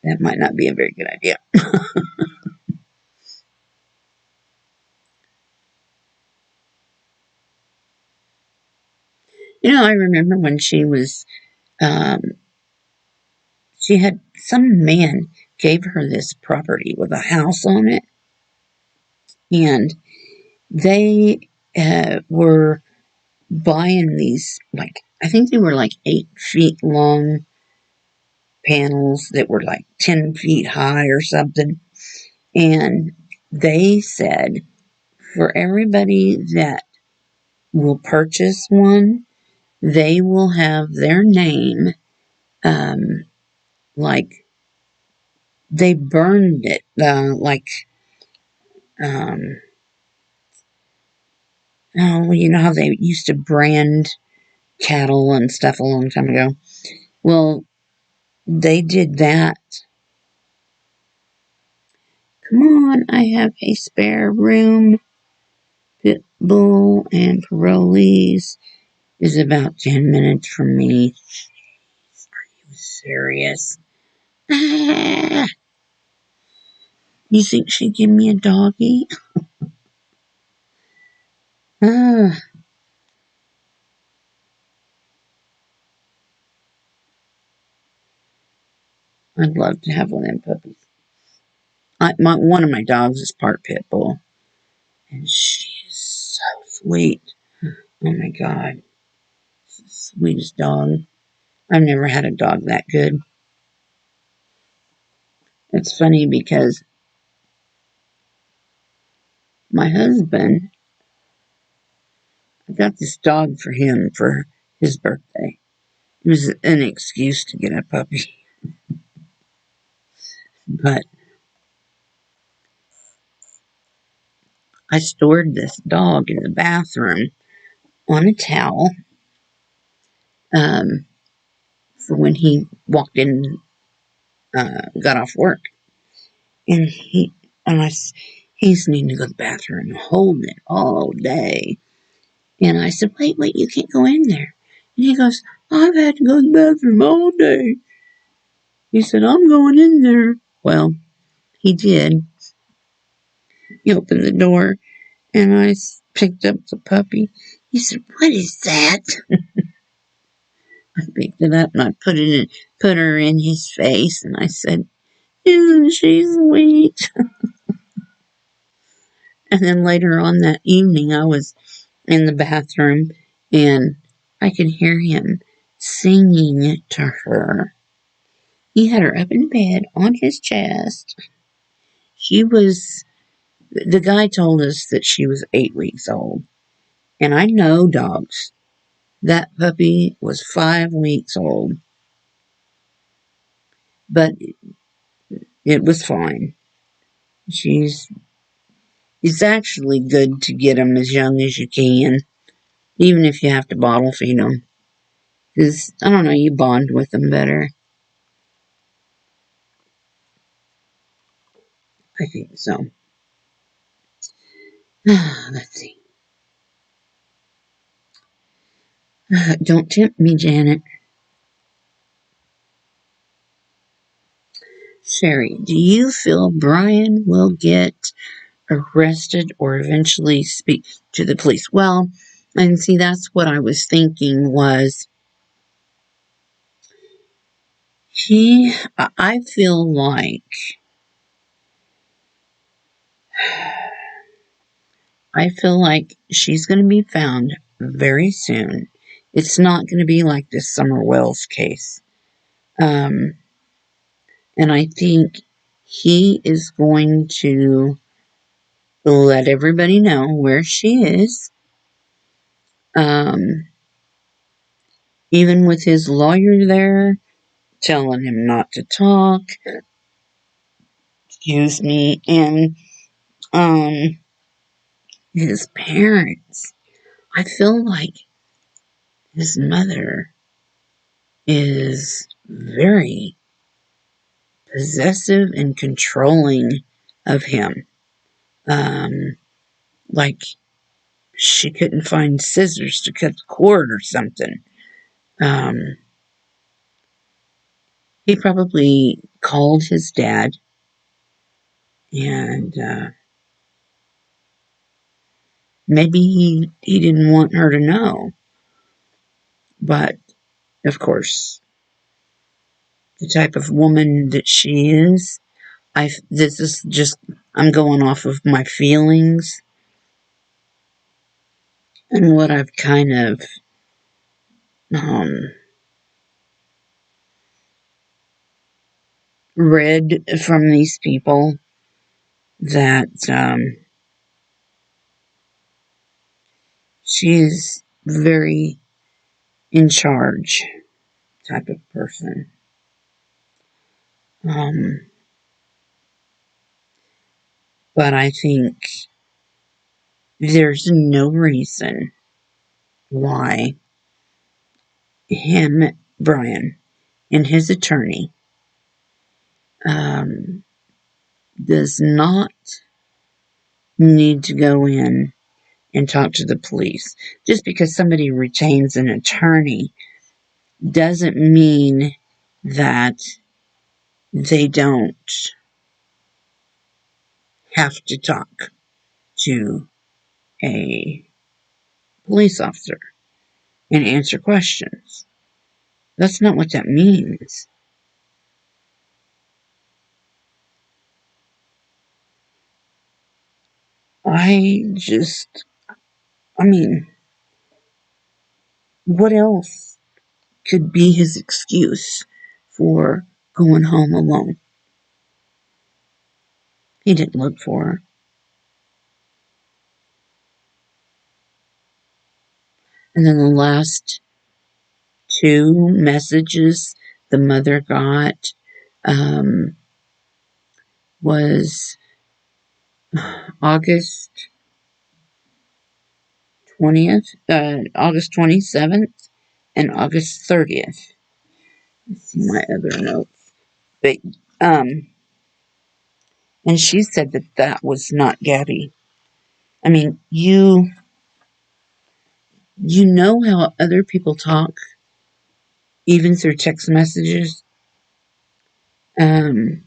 That might not be a very good idea. I remember when um, she had some man gave her this property with a house on it, and they were buying these, like, I think they were like 8 feet long panels that were like 10 feet high or something. And they said for everybody that will purchase one, they will have their name, um, like they burned it, um, oh, how they used to brand cattle and stuff a long time ago. Well, they did that. Come on, I have a spare room. Pit bull and parolees is about 10 minutes from me. Are you serious? Ah, you think she'd give me a doggy? Ah, I'd love to have one of them puppies. One of my dogs is part pit bull, and she is so sweet. Oh my god, it's the sweetest dog. I've never had a dog that good. It's funny because my husband, I got this dog for him for his birthday. It was an excuse to get a puppy, but I stored this dog in the bathroom on a towel, um, for when he walked in, got off work, and and I, he's needing to go to the bathroom, holding it all day, and I said, wait, you can't go in there, and he goes, I've had to go to the bathroom all day. He said, I'm going in there. Well, he did. He opened the door, and I picked up the puppy. He said, what is that? I picked it up and I put her in his face, and I said, isn't she sweet? And then later on that evening, I was in the bathroom and I could hear him singing to her. He had her up in bed on his chest. The guy told us that she was 8 weeks old. And I know dogs. That puppy was 5 weeks old, but it was fine. She's It's actually good to get them as young as you can, even if you have to bottle feed them. Because, I don't know, you bond with them better. I think so. Let's see. Don't tempt me, Janet. Sherry, do you feel Brian will get arrested or eventually speak to the police? Well, and see, that's what I was thinking was I feel like she's going to be found very soon. It's not going to be like this Summer Wells case. Um, and I think he is going to let everybody know where she is. Um, even with his lawyer there telling him not to talk, excuse me, and um, his parents. I feel like his mother is very possessive and controlling of him. Um, like she couldn't find scissors to cut the cord or something. Um, he probably called his dad and maybe he didn't want her to know. But of course, the type of woman that she is, this is just I'm going off of my feelings and what I've kind of um, read from these people that she's very in charge type of person. Um, but I think there's no reason why him, Brian, and his attorney um, does not need to go in and talk to the police. Just because somebody retains an attorney doesn't mean that they don't have to talk to a police officer and answer questions. That's not what that means. I just, I mean, what else could be his excuse for going home alone? He didn't look for her. And then the last two messages the mother got um, was August 20th, August 27th, and August 30th. Let's see my other notes. But, and she said that that was not Gabby. I mean, you know how other people talk, even through text messages. Um,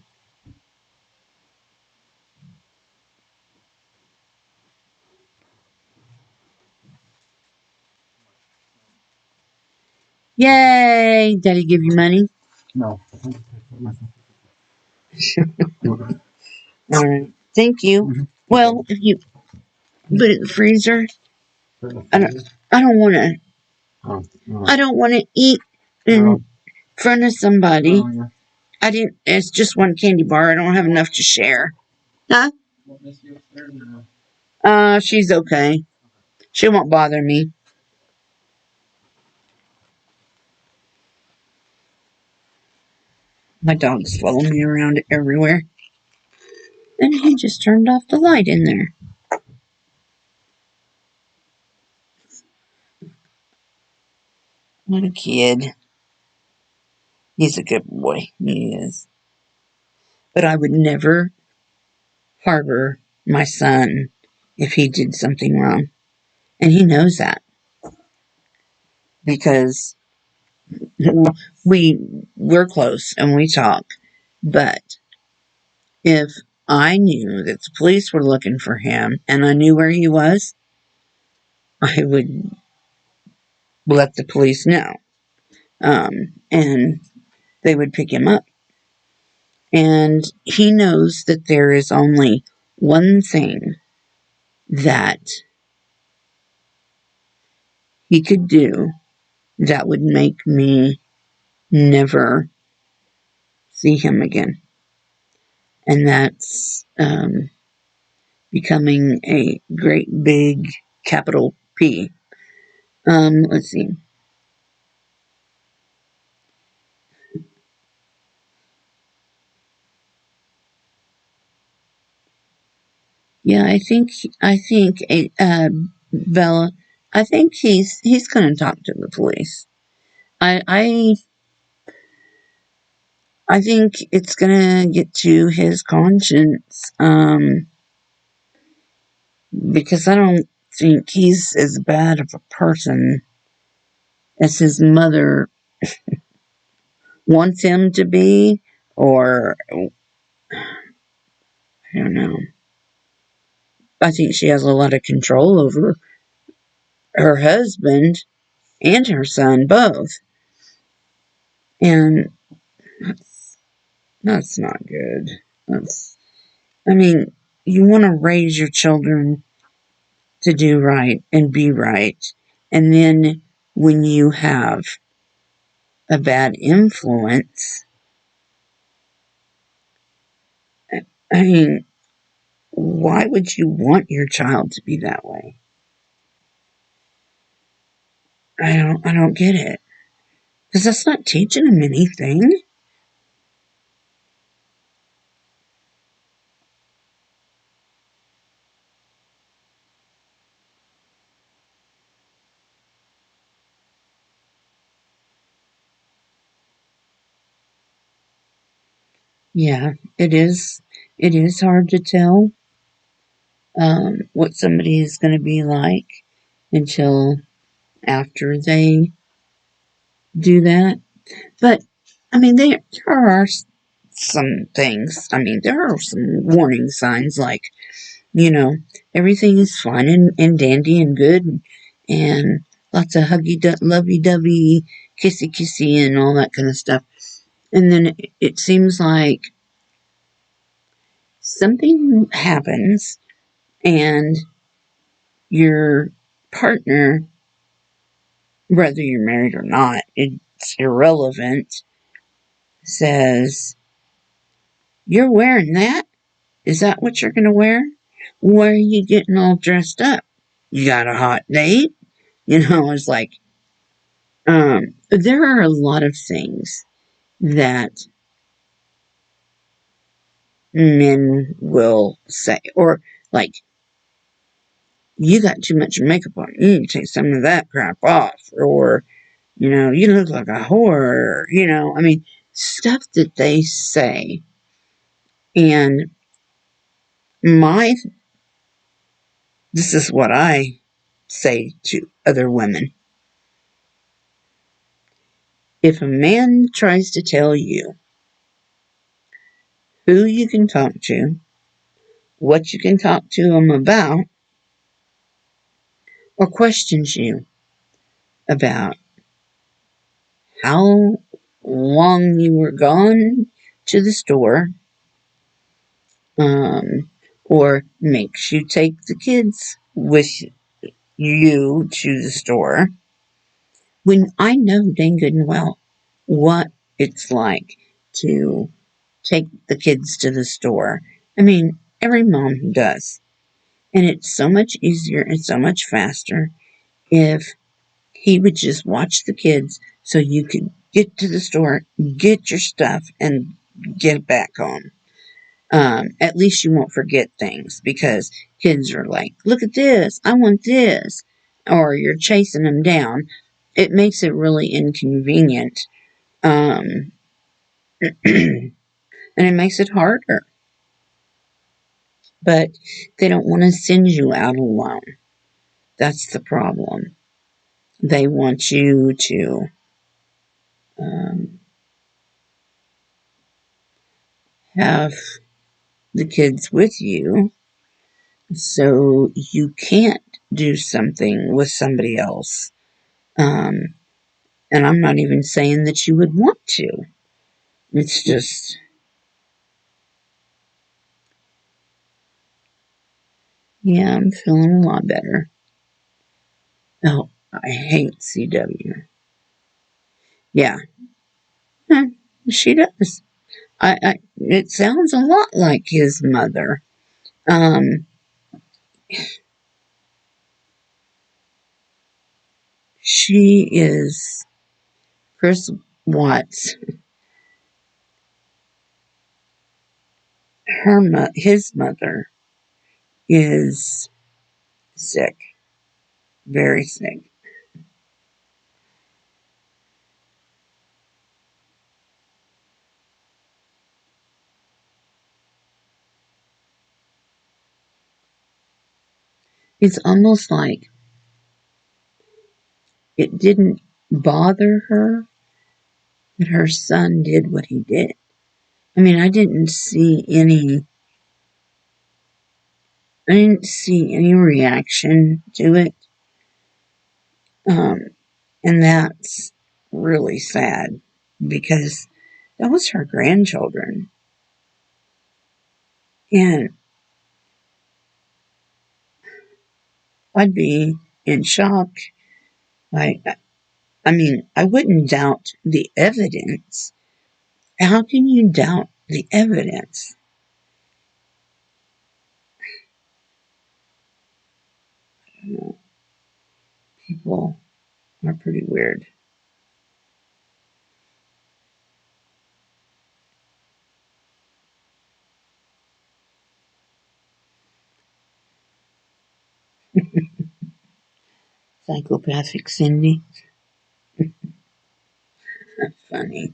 Yay! Daddy give you money? No, I just pay for it myself. Okay. All right. Thank you. Mm-hmm. Well, if you put it in the freezer, Put it in the I don't. freezer. I don't want to. Oh, no. I don't want to eat in front of somebody. Oh, yeah. I didn't. It's just one candy bar. I don't have enough to share. Huh? What miss you upstairs or no? She's okay. She won't bother me. My dog's following me around everywhere. And he just turned off the light in there. What a kid. He's a good boy. He is. But I would never harbor my son if he did something wrong. And he knows that. because we're close and we talk. But if I knew that the police were looking for him and I knew where he was, I would let the police know. And they would pick him up. And he knows that there is only one thing that he could do that would make me never see him again. And that's becoming a great big capital P. Let's see. Yeah, I think Bella. I think he's going to talk to the police. I I I think it's going to get to his conscience. Because I don't think he's as bad of a person as his mother wants him to be, or I don't know. I think she has a lot of control over her husband and her son both, and that's not good. That's, I mean, you want to raise your children to do right and be right, and then when you have a bad influence, I mean, why would you want your child to be that way? I don't get it. Because that's not teaching them anything. Yeah, it is hard to tell what somebody is going to be like until after they do that. But I mean, there are some things. I mean, there are some warning signs like, you know, everything is fine and dandy and good and lots of lovey dovey, kissy kissy, and all that kind of stuff. And then it seems like something happens and your partner, whether you're married or not, it's irrelevant, says, "You're wearing that? Is that what you're going to wear? Why are you getting all dressed up? You got a hot date?" It's like, there are a lot of things that men will say, or like, you got too much makeup on. You need to take some of that crap off, or you look like a whore. I mean, stuff that they say. And my, this is what I say to other women. If a man tries to tell you who you can talk to, what you can talk to him about, or questions you about how long you were gone to the store, um, or makes you take the kids with you to the store, when I know dang good and well what it's like to take the kids to the store. I mean, every mom does. And it's so much easier and so much faster if he would just watch the kids so you could get to the store, get your stuff, and get back home. At least you won't forget things because kids are like, look at this, I want this, or you're chasing them down. It makes it really inconvenient, um, and it makes it harder. But they don't want to send you out alone. That's the problem. They want you to um, have the kids with you so you can't do something with somebody else. Um, and I'm not even saying that you would want to. It's just, yeah, I'm feeling a lot better. Oh, I hate CW. Yeah, huh, she does. It sounds a lot like his mother. Um, she is Chris Watts. His mother is sick, very sick. It's almost like it didn't bother her that her son did what he did. I mean, I didn't see any reaction to it. Um, and that's really sad because that was her grandchildren. And I'd be in shock. I, I mean, I wouldn't doubt the evidence. How can you doubt the evidence? You know, people are pretty weird. Psychopathic Cindy. Funny.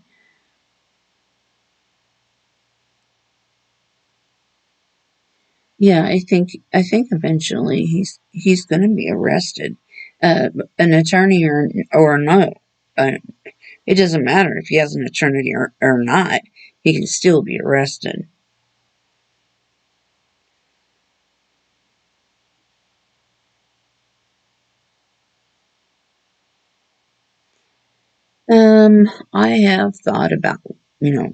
Yeah, I think eventually he's going to be arrested. An attorney or no, uh, it doesn't matter if he has an attorney or not. He can still be arrested. I have thought about you know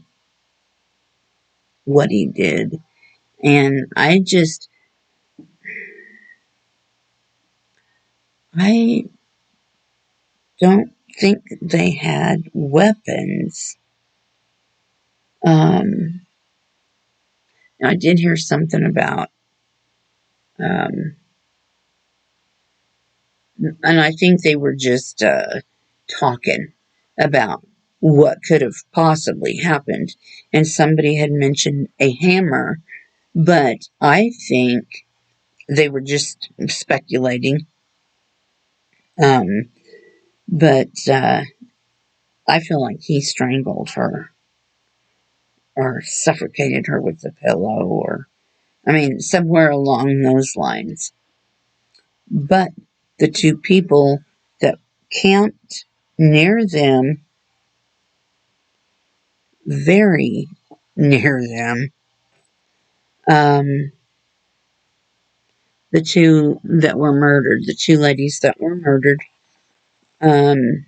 what he did, and I don't think they had weapons. Um, I did hear something about, um, and I think they were just talking about what could have possibly happened. And somebody had mentioned a hammer, but I think they were just speculating. Um, but I feel like he strangled her or suffocated her with the pillow, or, I mean, somewhere along those lines. But the two people that camped near them, very near them, um, the two that were murdered, the two ladies that were murdered, um,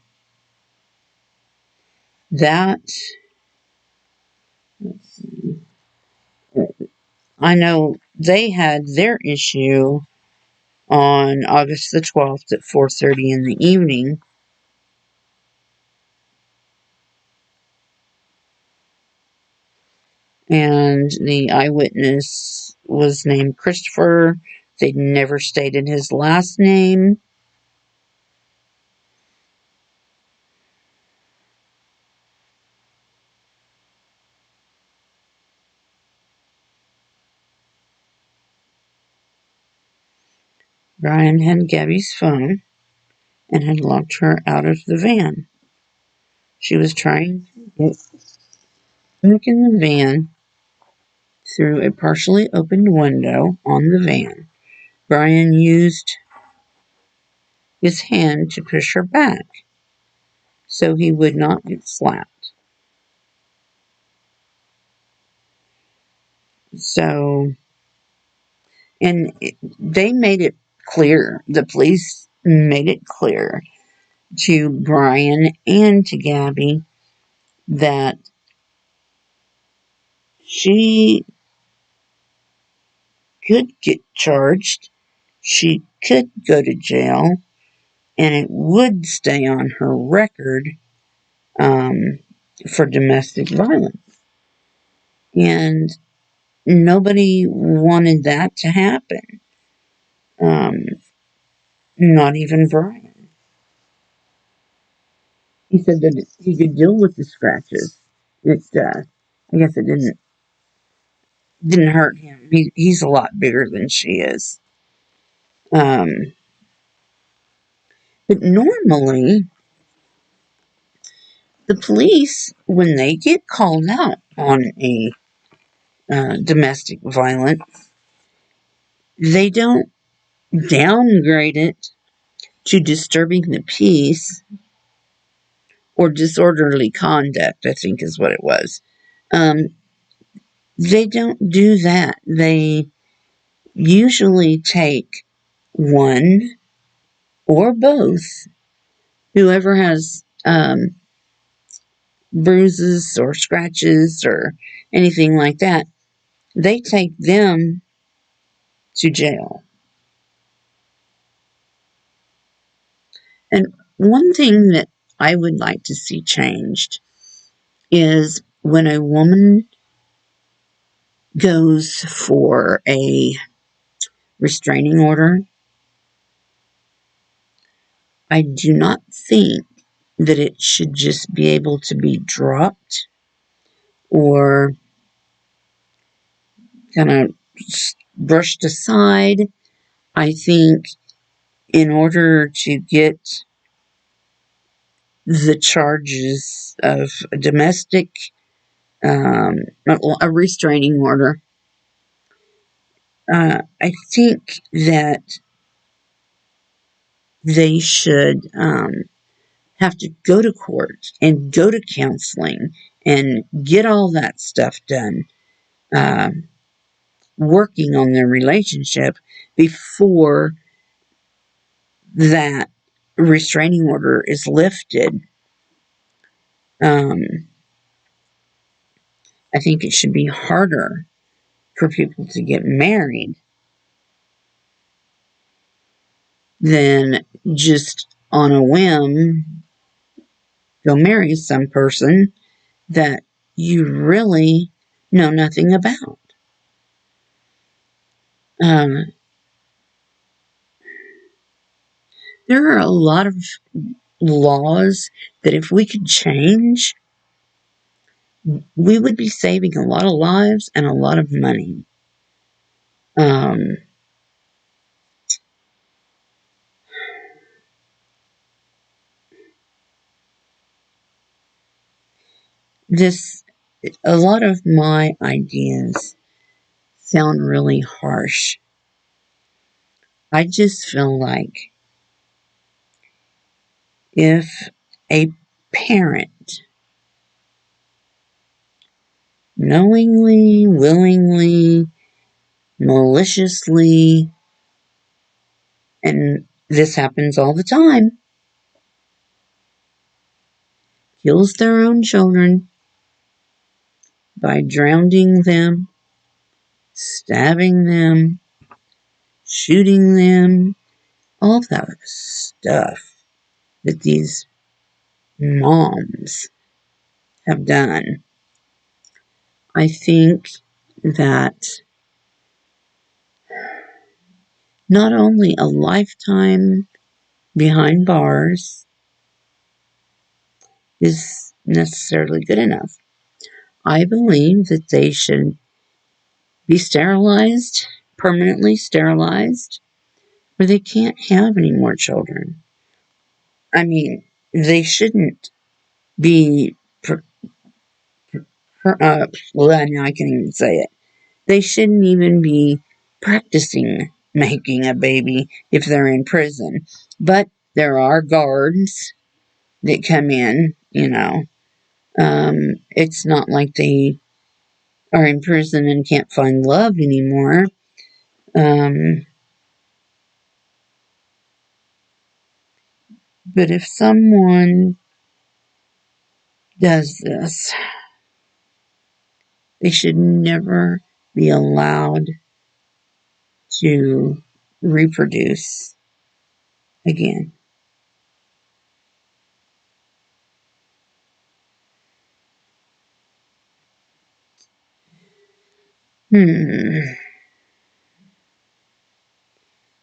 that, let's see, I know they had their issue on August the 12th at 4:30 in the evening. And the eyewitness was named Christopher. They never stated his last name. Brian had Gabby's phone and had locked her out of the van. She was trying to sneak in the van through a partially opened window on the van. Brian used his hand to push her back so he would not get slapped. So, and they made it clear, the police made it clear to Brian and to Gabby that she could get charged, she could go to jail, and it would stay on her record um, for domestic violence. And nobody wanted that to happen, um, not even Brian. He said that he could deal with the scratches. I guess it didn't hurt him. He's a lot bigger than she is. Um, but normally, the police, when they get called out on a domestic violence, they don't downgrade it to disturbing the peace or disorderly conduct, I think is what it was. Um, they don't do that. They usually take one or both, whoever has bruises or scratches or anything like that, they take them to jail. And one thing that I would like to see changed is when a woman goes for a restraining order, I do not think that it should just be able to be dropped or kind of brushed aside. I think in order to get the charges of a domestic, a restraining order, I think that they should have to go to court and go to counseling and get all that stuff done, uh, working on their relationship before that restraining order is lifted. Um, I think it should be harder for people to get married than just on a whim go marry some person that you really know nothing about. Um, there are a lot of laws that if we could change, we would be saving a lot of lives and a lot of money. Um, this, a lot of my ideas sound really harsh. I just feel like if a parent knowingly, willingly, maliciously, and this happens all the time, kills their own children by drowning them, stabbing them, shooting them, all that stuff that these moms have done. I think that not only a lifetime behind bars is necessarily good enough. I believe that they should be sterilized, permanently sterilized, or they can't have any more children. I mean, they shouldn't be, well, now I can't even say it. They shouldn't even be practicing making a baby if they're in prison. But there are guards that come in, it's not like they are in prison and can't find love anymore. But if someone does this, they should never be allowed to reproduce again.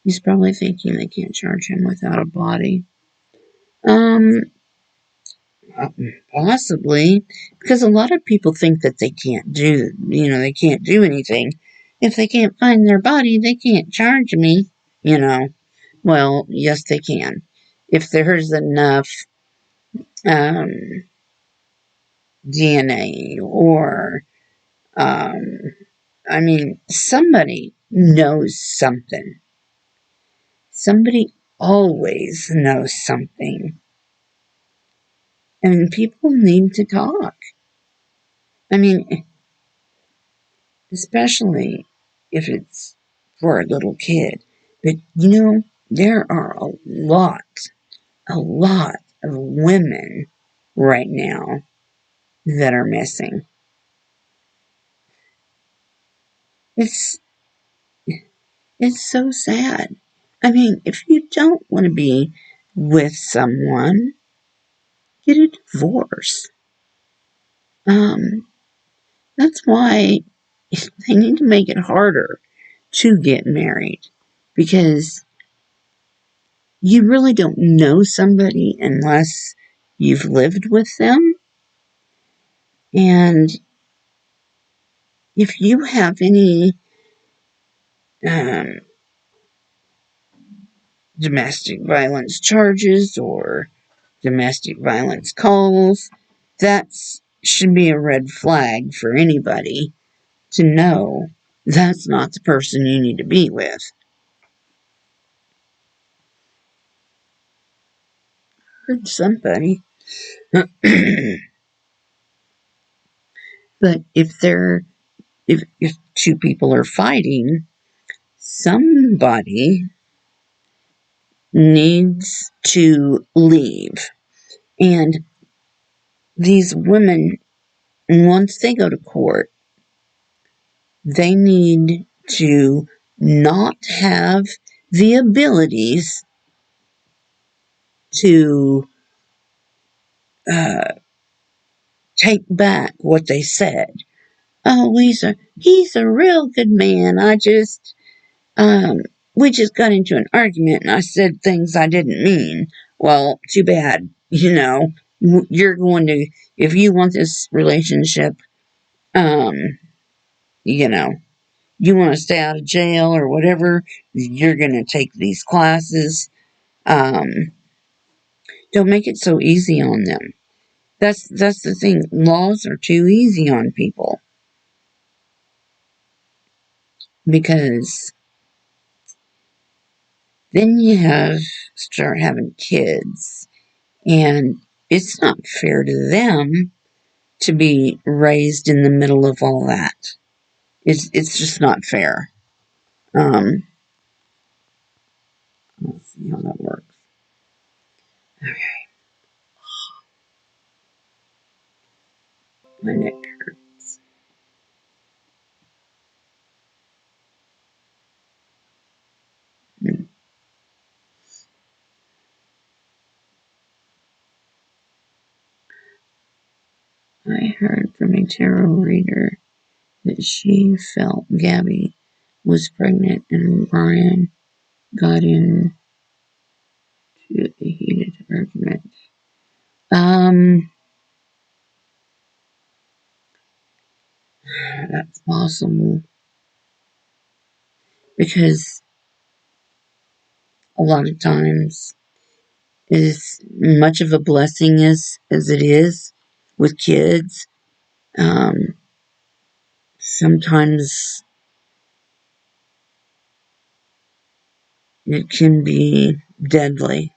He's probably thinking they can't charge him without a body. Um, Possibly, because a lot of people think that they can't do anything. If they can't find their body, they can't charge me, you know. Well, yes, they can. If there's enough um, DNA or, um, somebody knows something. Somebody always knows something. And people need to talk. I mean, especially if it's for a little kid. But there are a lot of women right now that are missing. It's it's so sad. I mean, if you don't want to be with someone, get a divorce. Um, that's why they need to make it harder to get married because you really don't know somebody unless you've lived with them. And if you have any um, domestic violence charges or domestic violence calls, that should be a red flag for anybody to know that's not the person you need to be with. Heard somebody. But if two people are fighting, somebody needs to leave. And these women, once they go to court, they need to not have the abilities to uh, take back what they said. Oh, he's a real good man. Um, we just got into an argument and I said things I didn't mean. Well, too bad. You're going to, if you want this relationship, um, you know, you want to stay out of jail or whatever, you're going to take these classes. Um, don't make it so easy on them. That's the thing. Laws are too easy on people because then start having kids and it's not fair to them to be raised in the middle of all that. It's just not fair. Um, let's see how that works. Okay, my neck hurts. I heard from a tarot reader that she felt Gabby was pregnant and Brian got into a heated argument. Um, that's possible because a lot of times, as much of a blessing as it is with kids, um, sometimes it can be deadly.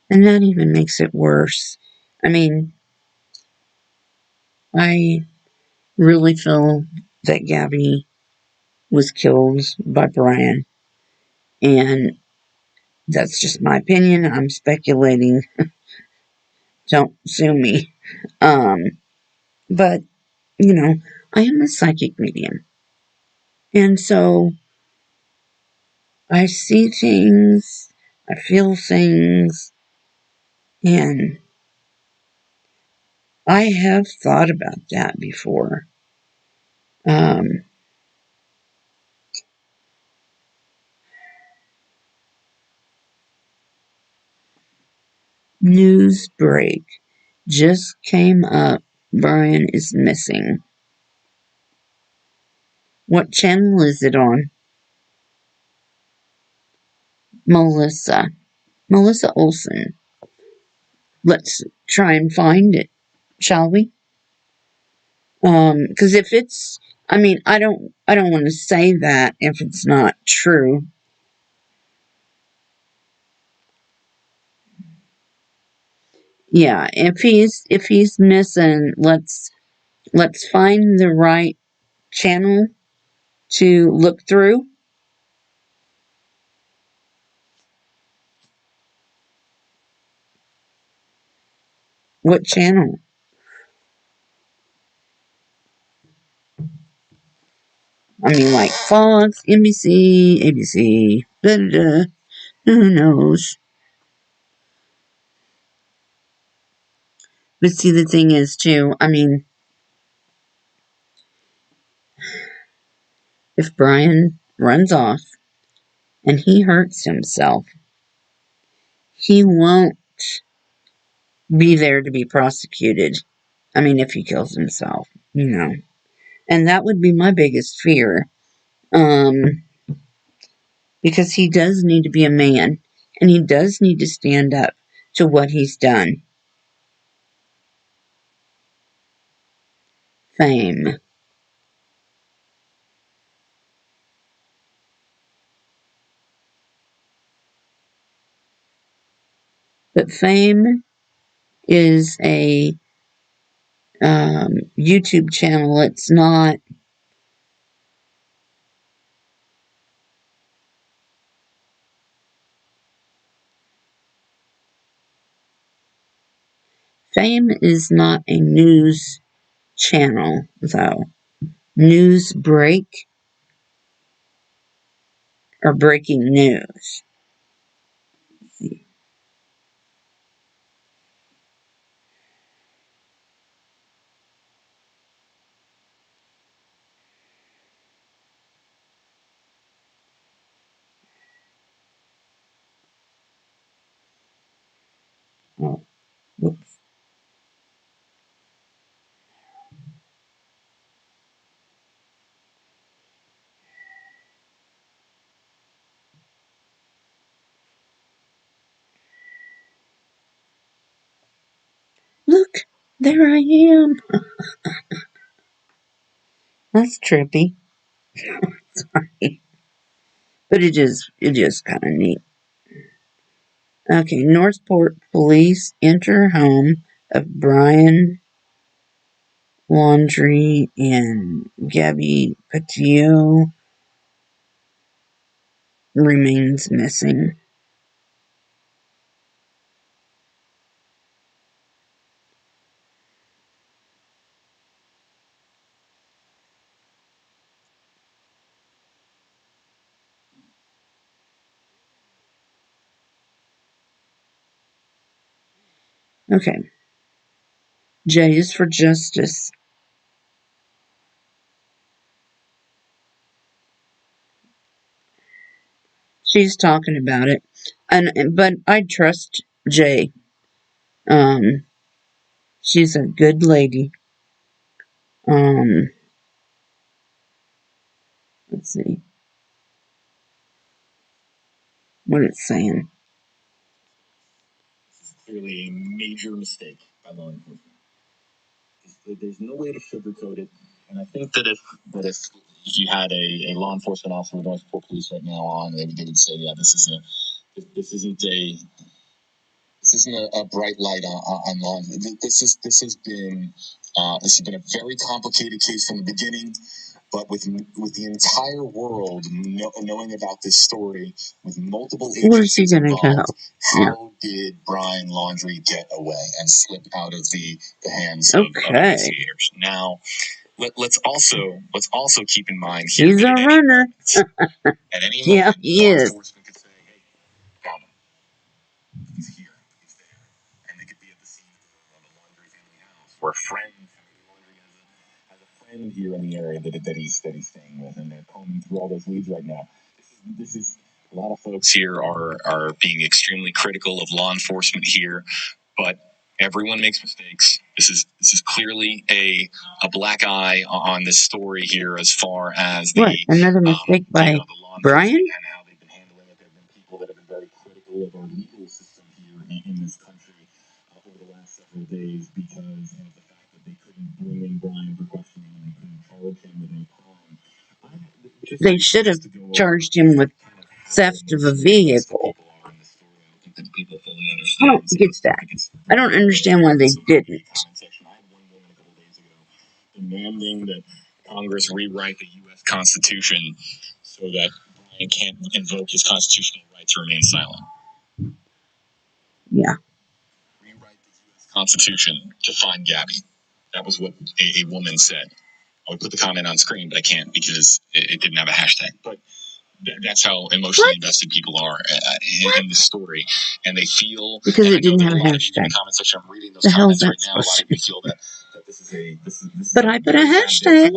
And that even makes it worse. I mean, I really feel that Gabby was killed by Brian. And that's just my opinion. I'm speculating. Don't sue me. Um, but, you know, I am a psychic medium. And so I see things, I feel things, and I have thought about that before. Um, News break just came up. Brian is missing. What channel is it on? Melissa. Melissa Olson. Let's try and find it, shall we? Because if it's, I mean, I don't want to say that if it's not true. Yeah, if he's missing, let's find the right channel to look through. What channel? I mean, like Fox, NBC, ABC, da da da. Who knows? But see, the thing is, too, I mean, if Brian runs off and he hurts himself, he won't be there to be prosecuted. I mean, if he kills himself, you know. And that would be my biggest fear. Um, because he does need to be a man and he does need to stand up to what he's done. Fame. But Fame is a YouTube channel. It's not. Fame is not a news channel, though. News break or breaking news. Let's see. Oh, whoops. Look, there I am. That's trippy. Sorry. But it is kind of neat. Okay, Northport police enter home of Brian Laundrie and Gabby Petito remains missing. Okay, J is for justice. She's talking about it, and but I trust J. Um, she's a good lady. Um, let's see what it's saying. This isn't a bright light on laundry. This has been a very complicated case from the beginning. But with the entire world knowing about this story, with multiple agencies involved, how did Brian Laundrie get away and slip out of the hands of investigators? Now, let's also keep in mind here he's that a runner. at any moment, Yeah, he law is. enforcement could say, "Hey, found him. He's here. He's there," and they could be at the scene of the Laundrie family house, or a friend. Laundrie has a friend here in the area that he's staying with, and they're combing through all those leads right now. This is a lot of folks here are being extremely critical of law enforcement here, but everyone makes mistakes. This is clearly a black eye on this story here, as far as the another mistake by the law Brian. And how they've been handling it. There have been people that have been very critical of our legal system here in this country over the last several days because of the fact that they couldn't bring in Brian for questioning and they couldn't charge him with any crime. They should have charged him with theft of a vehicle. I don't get that. I don't understand why they didn't. Demanding that Congress rewrite the U.S. Constitution so that Brian can't invoke his constitutional right to remain silent. Yeah. Rewrite the U.S. Constitution to find Gabby. That was what a woman said. I would put the comment on screen, but I can't because it didn't have a hashtag. But that's how emotionally invested people are in the story, and they feel because it didn't have a hashtag. In the comment section, I'm reading those the hell's comments right that now. A lot of you feel that but I put a hashtag,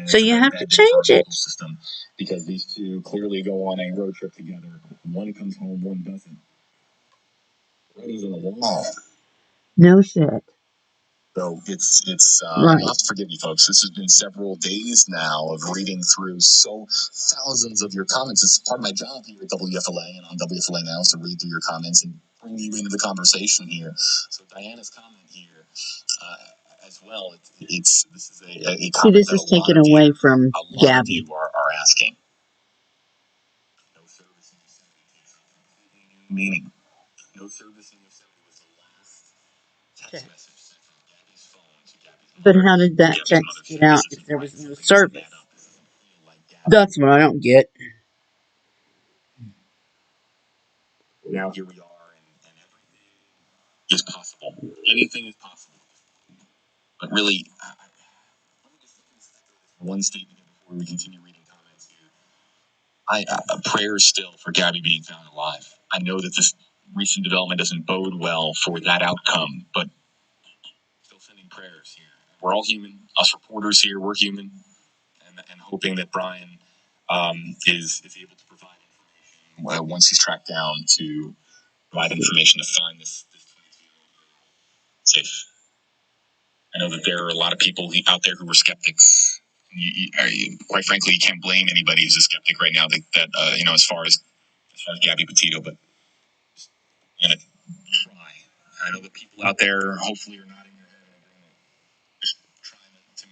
so you have to change it. System because these two clearly go on a road trip together. One comes home, one doesn't. Writing's on the wall. No shit. So it's right. You'll have to forgive me, folks. This has been several days now of reading through thousands of your comments. It's part of my job here at WFLA and on WFLA Now is to read through your comments and bring you into the conversation here. So Diana's comment here as well. This is a comment. This is taken away from Gabby. You are asking. No service in Yosemite takes on completely new meaning. No service in Yosemite was the last text message. But how did that text get out if there was no service? That's what I don't get. Now here we are, and everything is possible. Anything is possible. But really, one statement before we continue reading comments here. Prayers still for Gabby being found alive. I know that this recent development doesn't bode well for that outcome, but still sending prayers here. We're all human. Us reporters here, we're human. And hoping that Brian is able to provide information once he's tracked down to provide information to find this 22-year-old safe. I know that there are a lot of people out there who are skeptics. Quite frankly, you can't blame anybody who's a skeptic right now. As far as Gabby Petito, but I'm gonna try. I know that people out there hopefully are nodding their head in agreement, just trying to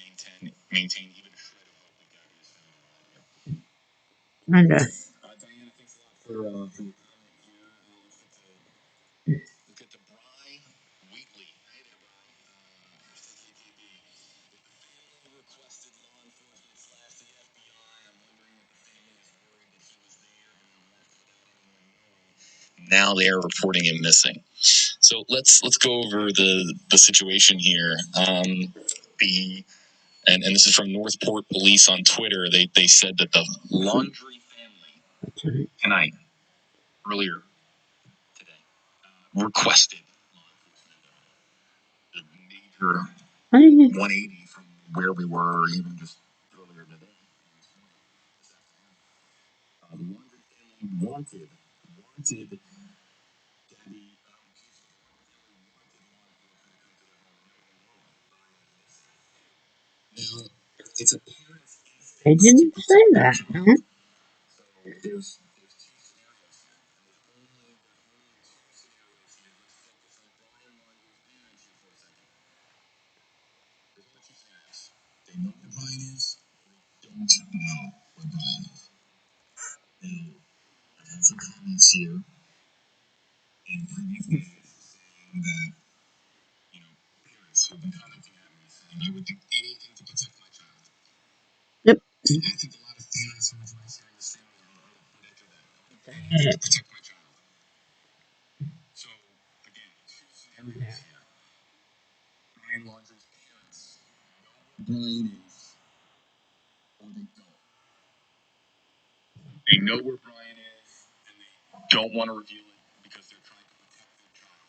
maintain even a shred of hope that Gabby is found. Diana, Thanks a lot for your comment here. Look at the Bry Wheatley. Hey there, Bry. Requested law enforcement / the FBI. I'm wondering if the family is worried that he was there and then left without anyone knowing. Now they are reporting him missing. So let's go over the situation here. And this is from Northport Police on Twitter. They said that the Laundrie family tonight, earlier today, requested the major 180 from where we were even just earlier today. The Laundrie family wanted Gabby. Now, it's a parent's instinct. I didn't say that. Huh? So there's two scenarios here. There's only two scenarios here. Let's focus on Brian Laundrie's parents here for a second. There's only two scenarios. They know where Brian is, or they don't know where Brian is. Now, I've had some comments here in previous days and that, parents who've been commenting at me saying, I would do anything to protect my child. Yep. And I think a lot of parents who are sharing this family are predicted that. To protect my child. So, again, two scenarios here. Brian Laundrie's parents know where Brian is, or they don't. They know where Brian is, and they don't want to reveal it because they're trying to protect their child.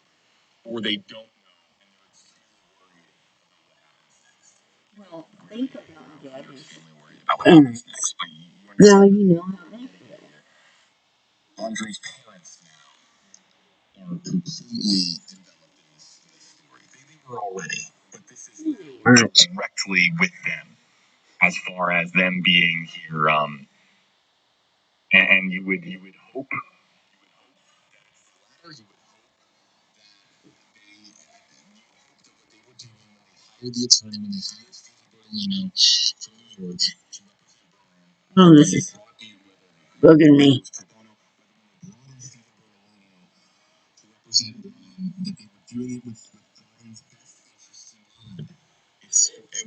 Or they don't know, and they're extremely worried about what happens next. Well, think about They're Gabby. extremely worried about what happens next. But you Now understand you know how they feel. Andre's parents now are completely enveloped in this story. They were already, but this is directly with them as far as them being here. And you would hope that it's the latter. You would hope that what they were doing when they hired the attorney, when they hired Stephen Bertolino from New York to represent Brian, Oh, this is brought in bugging me. pro bono, whether when they brought in Stephen Bertolino to represent Brian, that they were doing it with Brian's best interests in mind.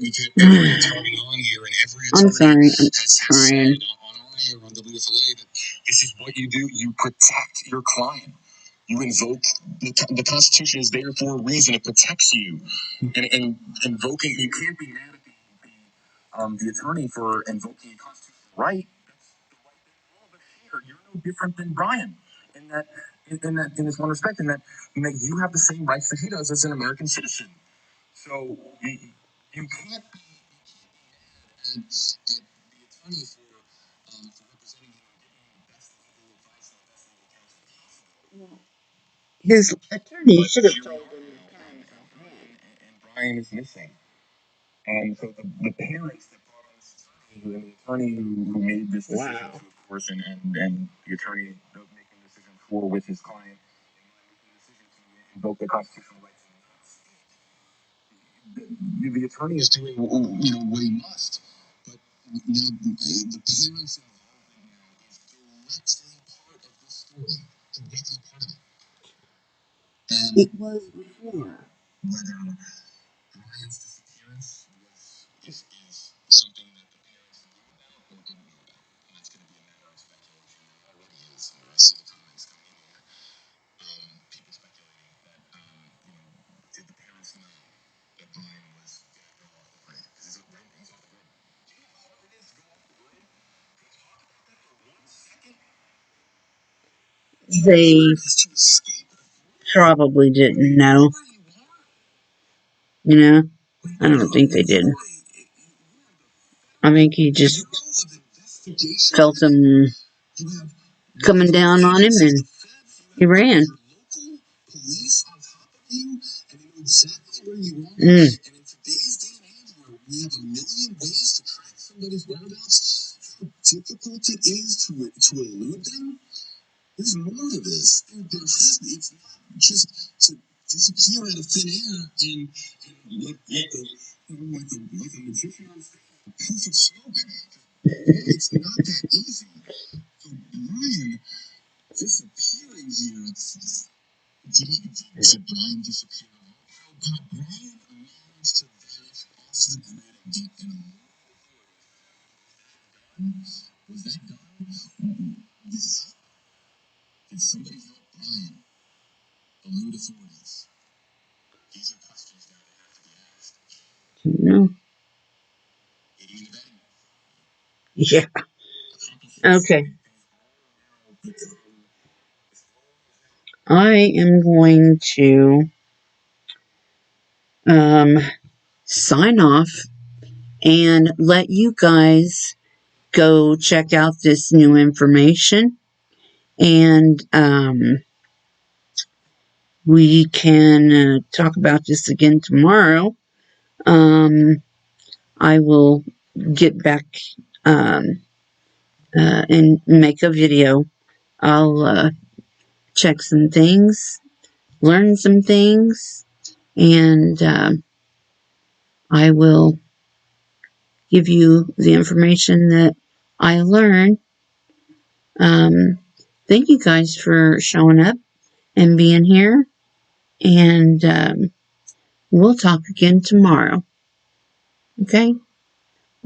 We've had every attorney on here, and every I'm attorney sorry. I'm has trying. said on RA or on WFLA that this is what you do. You protect your client. You invoke the Constitution is there for a reason. It protects you, and invoking you can't be mad at the attorney for invoking a constitutional right. That's the right that all of us share. You're no different than Brian in that in this one respect, in that you have the same rights that he does as an American citizen. So you can't be mad at the attorney for representing him and giving him the best legal advice and the best legal counsel possible. His attorney But should have here we told are him to now, turn it and Brian is missing. And so the parents that brought on this attorney, and the attorney who made this decision, Wow. to, of course, and the attorney making the decision for with his client, and making the decision to invoke the constitutional rights in the attorney is doing what he must, but now the parents' involvement now is directly part of this story, directly part of it. And It was before. whether Brian's disappearance is something that the parents knew about or didn't know about, and that's going to be a matter of speculation. It already is. I see the comments coming in here. People speculating that did the parents know that Brian was going to go off the grid? Because he's off the grid. Do you know how hard it is to go off the grid? Can we talk about that for 1 second? They To escape probably didn't know. where you are. You know, I don't think they did. I think he just felt them coming down on him and he ran. Police on top of you, and they know exactly where you are. Mm. And in today's day and age, where we have a million ways to track somebody's whereabouts, how difficult it is to elude them. There's more to this. There has to be. It's not just to disappear out of thin air and like a magician on stage with a puff of smoke. It's not that easy. So Brian disappearing here, did Brian disappear? How Brian managed to vanish off the grid and get in a was that done? Did somebody help Brian elude authorities? These are questions now that have to be asked. No. Aiding and abetting. Yeah. Okay. I am going to sign off and let you guys go check out this new information. And we can talk about this again tomorrow. I will get back um, and make a video. I'll check some things, learn some things, and I will give you the information that I learned. Thank you guys for showing up and being here. and we'll talk again tomorrow. Okay?